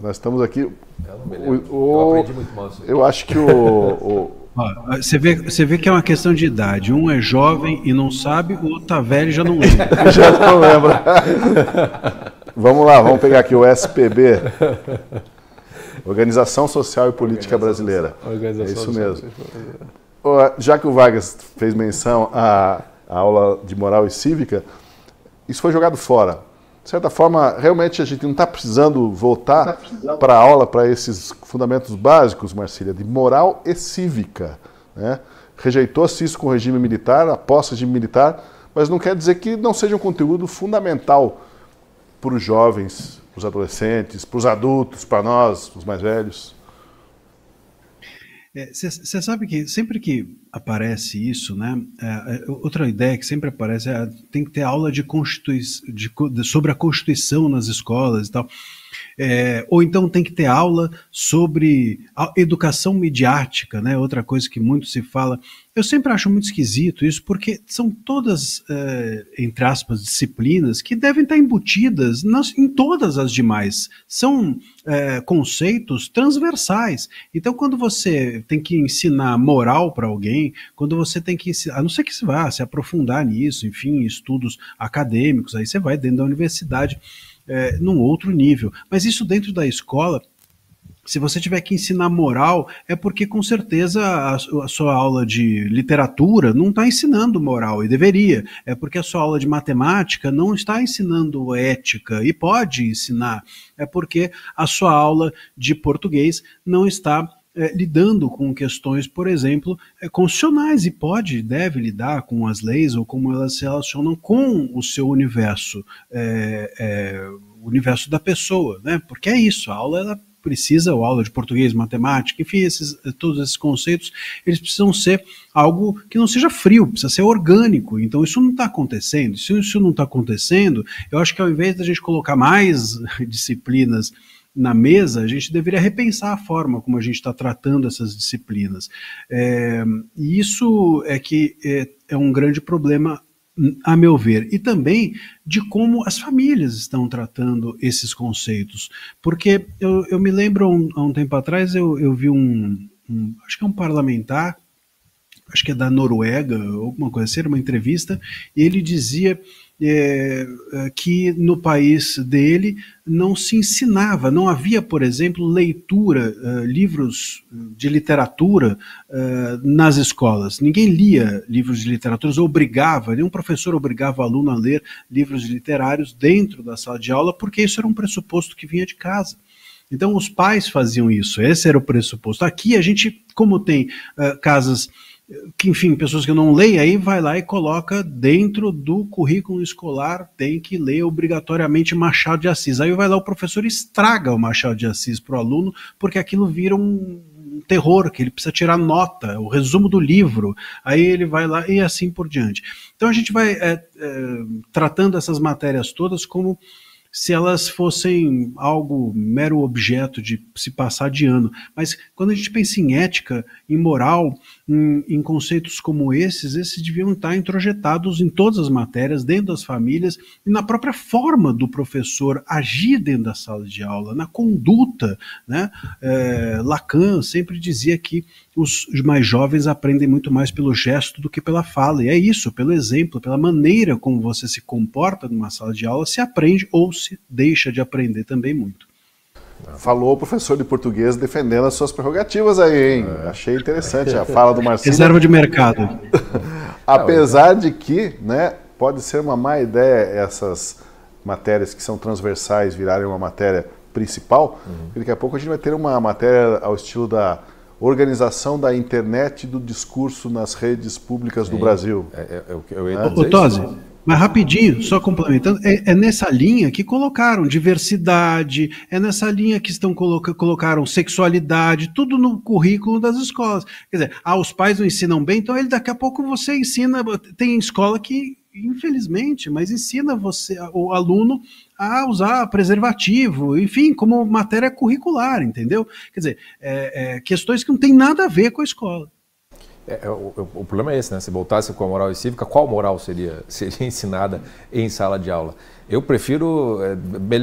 Nós estamos aqui. Eu não me lembro. Eu aprendi muito mal isso aí. Eu acho que Você vê que é uma questão de idade. Um é jovem e não sabe, o outro tá velho e já não lembra. Já não lembra. Vamos lá, vamos pegar aqui o SPB. Organização Social e Política Brasileira. É isso mesmo. Já que o Vargas fez menção à aula de moral e cívica, isso foi jogado fora. De certa forma, realmente a gente não está precisando voltar para a aula, para esses fundamentos básicos, Marcília, de moral e cívica, né? rejeitou-se isso com o regime militar, após o regime militar, mas não quer dizer que não seja um conteúdo fundamental para os jovens, para os adolescentes, para os adultos, para nós, os mais velhos. Você sabe que sempre que aparece isso, né? Outra ideia que sempre aparece é tem que ter aula sobre a Constituição nas escolas e tal. Ou então tem que ter aula sobre a educação midiática, né? Outra coisa que muito se fala. Eu sempre acho muito esquisito isso, porque são todas, entre aspas, disciplinas que devem estar embutidas em todas as demais. São conceitos transversais. Então, quando você tem que ensinar moral para alguém, quando você tem que ensinar, a não ser que você vá se aprofundar nisso, enfim, estudos acadêmicos, aí você vai dentro da universidade, num outro nível. Mas isso dentro da escola, se você tiver que ensinar moral, é porque com certeza a sua aula de literatura não está ensinando moral, e deveria. É porque a sua aula de matemática não está ensinando ética, e pode ensinar. É porque a sua aula de português não está lidando com questões, por exemplo, constitucionais, e deve lidar com as leis ou como elas se relacionam com o seu universo, o universo da pessoa, né? Porque é isso, a aula ela precisa, a aula de português, matemática, enfim, todos esses conceitos, eles precisam ser algo que não seja frio, precisa ser orgânico. Então isso não está acontecendo. Se isso não está acontecendo, eu acho que ao invés da gente colocar mais disciplinas na mesa, a gente deveria repensar a forma como a gente está tratando essas disciplinas. E isso é um grande problema, a meu ver, e também de como as famílias estão tratando esses conceitos. Porque eu me lembro, há um tempo atrás, eu vi acho que é um parlamentar, acho que é da Noruega, alguma coisa assim, era uma entrevista, e ele dizia que no país dele não se ensinava, não havia, por exemplo, leitura, livros de literatura nas escolas. Ninguém lia livros de literatura, nenhum professor obrigava o aluno a ler livros literários dentro da sala de aula, porque isso era um pressuposto que vinha de casa. Então os pais faziam isso, esse era o pressuposto. Aqui a gente, como tem casas que, enfim, pessoas que não leem, aí vai lá e coloca dentro do currículo escolar, tem que ler obrigatoriamente Machado de Assis. Aí vai lá o professor e estraga o Machado de Assis para o aluno, porque aquilo vira um terror, que ele precisa tirar nota, o resumo do livro, aí ele vai lá e assim por diante. Então a gente vai tratando essas matérias todas como se elas fossem algo mero objeto de se passar de ano. Mas quando a gente pensa em ética, em moral, em conceitos como esses deviam estar introjetados em todas as matérias, dentro das famílias, e na própria forma do professor agir dentro da sala de aula, na conduta, né? Lacan sempre dizia que os mais jovens aprendem muito mais pelo gesto do que pela fala, e é isso, pelo exemplo, pela maneira como você se comporta numa sala de aula, se aprende ou se deixa de aprender também muito. Falou o professor de português defendendo as suas prerrogativas aí, hein? Achei interessante a fala do Marcílio. Reserva de mercado. Apesar de que, né, pode ser uma má ideia essas matérias que são transversais virarem uma matéria principal, porque daqui a pouco a gente vai ter uma matéria ao estilo da organização da internet e do discurso nas redes públicas do Brasil. Ô, Tosi, mas rapidinho, só complementando, é nessa linha que colocaram diversidade, é nessa linha que colocaram sexualidade, tudo no currículo das escolas. Quer dizer, os pais não ensinam bem, então daqui a pouco você ensina, tem escola que, infelizmente, mas ensina o aluno a usar preservativo, enfim, como matéria curricular, entendeu? Quer dizer, questões que não tem nada a ver com a escola. O problema é esse, né? Se voltasse com a moral cívica, qual moral seria ensinada em sala de aula? Eu prefiro,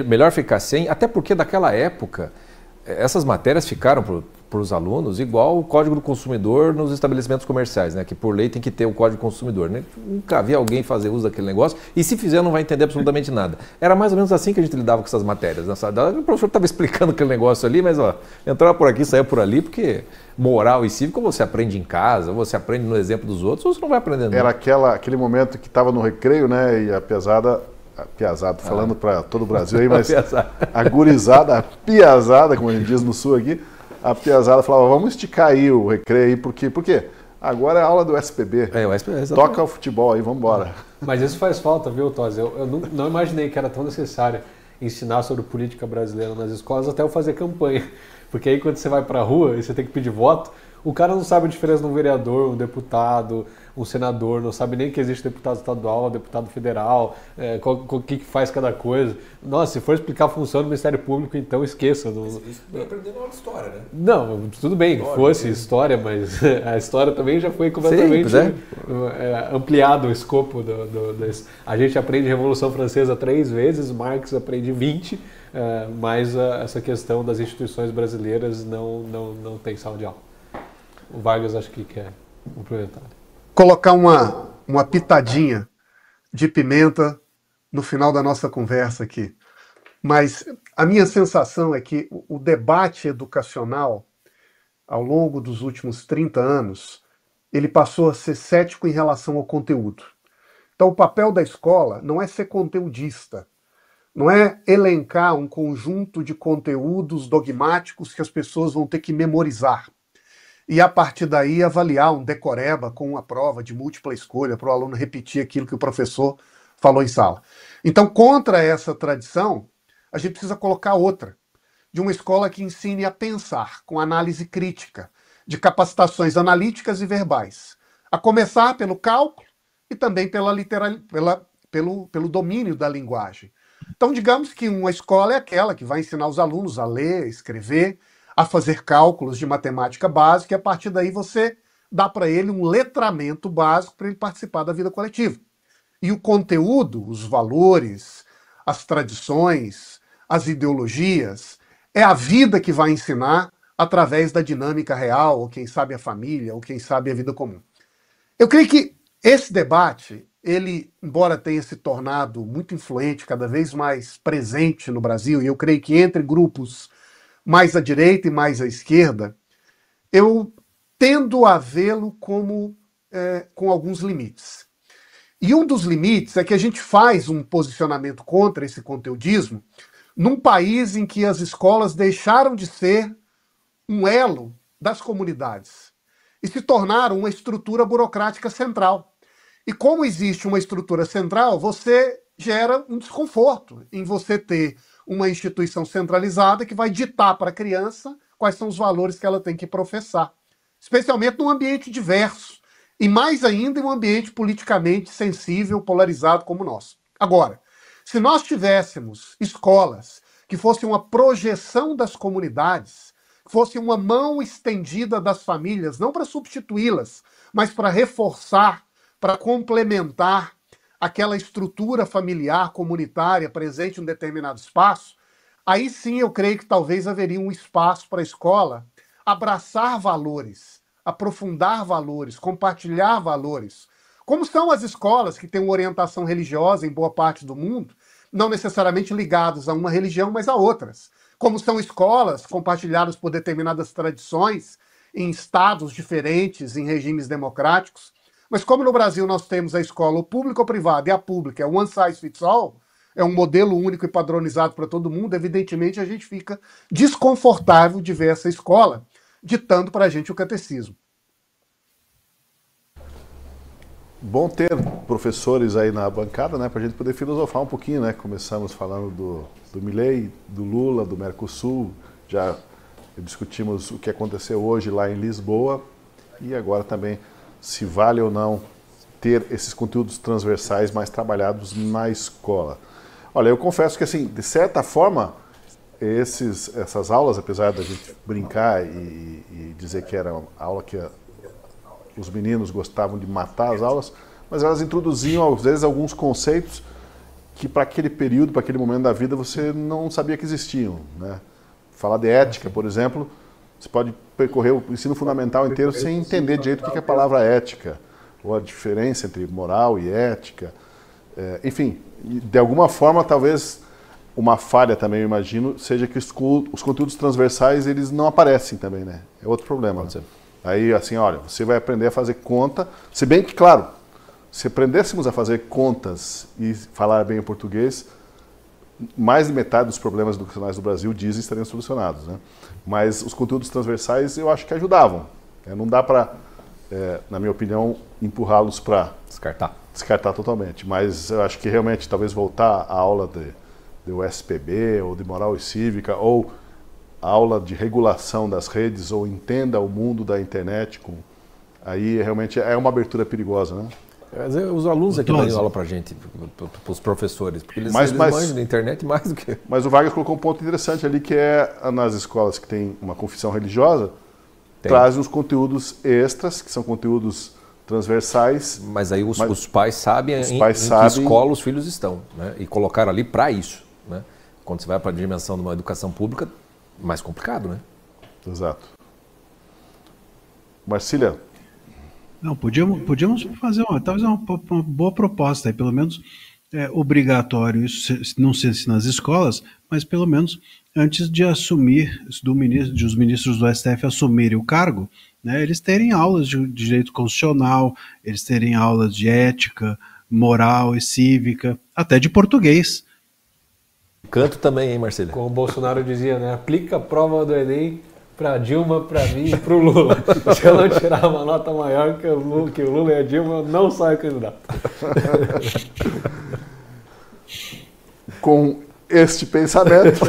melhor ficar sem, até porque daquela época, essas matérias ficaram para os alunos igual o Código do Consumidor nos estabelecimentos comerciais, né? Que por lei tem que ter o Código do Consumidor, né? Nunca vi alguém fazer uso daquele negócio, e se fizer não vai entender absolutamente nada. Era mais ou menos assim que a gente lidava com essas matérias. O professor estava explicando aquele negócio ali, mas entrava por aqui, saía por ali, porque moral e cívica você aprende em casa, você aprende no exemplo dos outros, ou você não vai aprendendo. Era aquele momento que estava no recreio, né? E a piazada, falando para todo o Brasil aí, mas a gurizada, a piazada, como a gente diz no sul aqui, a piazada falava, vamos esticar aí o recreio aí, por quê? Agora é a aula do SPB. O SPB, toca o futebol aí, vamos embora. Mas isso faz falta, viu, Tosi? Eu não imaginei que era tão necessário ensinar sobre política brasileira nas escolas até eu fazer campanha. Porque aí quando você vai pra rua e você tem que pedir voto, o cara não sabe a diferença de um vereador, um deputado, um senador, não sabe nem que existe deputado estadual, deputado federal, o que faz cada coisa. Nossa, se for explicar a função do Ministério Público, então esqueça. Isso aprendendo uma história, né? Não, tudo bem, fosse história, mas a história também já foi completamente ampliado o escopo. A gente aprende Revolução Francesa 3 vezes, Marx aprende 20, mas essa questão das instituições brasileiras não tem sala de aula. O Vargas acho que quer complementar. Colocar uma pitadinha de pimenta no final da nossa conversa aqui. Mas a minha sensação é que o debate educacional, ao longo dos últimos 30 anos, ele passou a ser cético em relação ao conteúdo. Então, o papel da escola não é ser conteudista, não é elencar um conjunto de conteúdos dogmáticos que as pessoas vão ter que memorizar. E, a partir daí, avaliar um decoreba com uma prova de múltipla escolha para o aluno repetir aquilo que o professor falou em sala. Então, contra essa tradição, a gente precisa colocar outra, de uma escola que ensine a pensar, com análise crítica, de capacitações analíticas e verbais, a começar pelo cálculo e também pelo domínio da linguagem. Então, digamos que uma escola é aquela que vai ensinar os alunos a ler, escrever, a fazer cálculos de matemática básica, e a partir daí você dá para ele um letramento básico para ele participar da vida coletiva. E o conteúdo, os valores, as tradições, as ideologias, é a vida que vai ensinar através da dinâmica real, ou quem sabe a família, ou quem sabe a vida comum. Eu creio que esse debate, ele, embora tenha se tornado muito influente, cada vez mais presente no Brasil, e eu creio que entre grupos mais à direita e mais à esquerda, eu tendo a vê-lo com alguns limites. E um dos limites é que a gente faz um posicionamento contra esse conteudismo num país em que as escolas deixaram de ser um elo das comunidades e se tornaram uma estrutura burocrática central. E como existe uma estrutura central, você gera um desconforto em você ter uma instituição centralizada que vai ditar para a criança quais são os valores que ela tem que professar. Especialmente num ambiente diverso. E mais ainda em um ambiente politicamente sensível, polarizado como o nosso. Agora, se nós tivéssemos escolas que fossem uma projeção das comunidades, que fossem uma mão estendida das famílias, não para substituí-las, mas para reforçar, para complementar aquela estrutura familiar, comunitária, presente em um determinado espaço, aí sim eu creio que talvez haveria um espaço para a escola abraçar valores, aprofundar valores, compartilhar valores. Como são as escolas que têm uma orientação religiosa em boa parte do mundo, não necessariamente ligados a uma religião, mas a outras. Como são escolas compartilhadas por determinadas tradições em estados diferentes, em regimes democráticos. Mas como no Brasil nós temos a escola, o público ou privado, e a pública é one size fits all, é um modelo único e padronizado para todo mundo, evidentemente a gente fica desconfortável de ver essa escola ditando para a gente o catecismo. Bom ter professores aí na bancada, né, para a gente poder filosofar um pouquinho, né? Começamos falando do Milei, do Lula, do Mercosul, já discutimos o que aconteceu hoje lá em Lisboa e agora também se vale ou não ter esses conteúdos transversais mais trabalhados na escola. Olha, eu confesso que, assim, de certa forma, essas aulas, apesar da gente brincar e dizer que era uma aula que os meninos gostavam de matar as aulas, mas elas introduziam, às vezes, alguns conceitos que, para aquele período, para aquele momento da vida, você não sabia que existiam, né? Falar de ética, por exemplo, você pode percorrer o ensino fundamental inteiro sem entender direito o que é a palavra ética, ou a diferença entre moral e ética. Enfim, de alguma forma, talvez uma falha também, eu imagino, seja que os conteúdos transversais eles não aparecem também, né? É outro problema. Né? Aí, assim, olha, você vai aprender a fazer conta, se bem que, claro, se aprendêssemos a fazer contas e falar bem o português, mais de metade dos problemas educacionais do Brasil dizem estariam solucionados, né? Mas os conteúdos transversais eu acho que ajudavam. Não dá para na minha opinião, empurrá-los para descartar totalmente. Mas eu acho que realmente talvez voltar à aula de USPB ou de moral e cívica, ou a aula de regulação das redes, ou entenda o mundo da internet, aí realmente é uma abertura perigosa, né? Os alunos aqui dão aula para a gente, para os professores, porque eles manjam da internet mais do que... Mas o Vargas colocou um ponto interessante ali, que é nas escolas que tem uma confissão religiosa, trazem os conteúdos extras, que são conteúdos transversais. Mas aí os pais sabem em que escola os filhos estão, né? E colocaram ali para isso, né? Quando você vai para a dimensão de uma educação pública, mais complicado, né? Exato. Marcília? Não, podíamos fazer talvez uma boa proposta, pelo menos obrigatório isso não ser nas escolas, mas pelo menos antes de assumir, de os ministros do STF assumirem o cargo, né, eles terem aulas de direito constitucional, eles terem aulas de ética, moral e cívica, até de português. Canto também, hein, Marcília? Como o Bolsonaro dizia, né? Aplica a prova do Enem para Dilma, para mim e para o Lula. Se eu não tirar uma nota maior que o Lula e a Dilma, eu não saio candidato. Com este pensamento,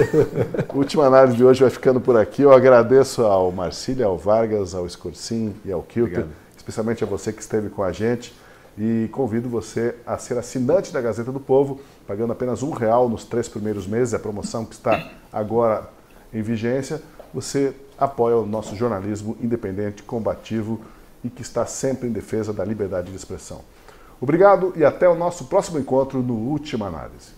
a última análise de hoje vai ficando por aqui. Eu agradeço ao Marcília, ao Vargas, ao Scorsin e ao Kilter, especialmente a você que esteve com a gente, e convido você a ser assinante da Gazeta do Povo, pagando apenas R$1 nos 3 primeiros meses, a promoção que está agora em vigência. Você apoia o nosso jornalismo independente, combativo e que está sempre em defesa da liberdade de expressão. Obrigado e até o nosso próximo encontro no Última Análise.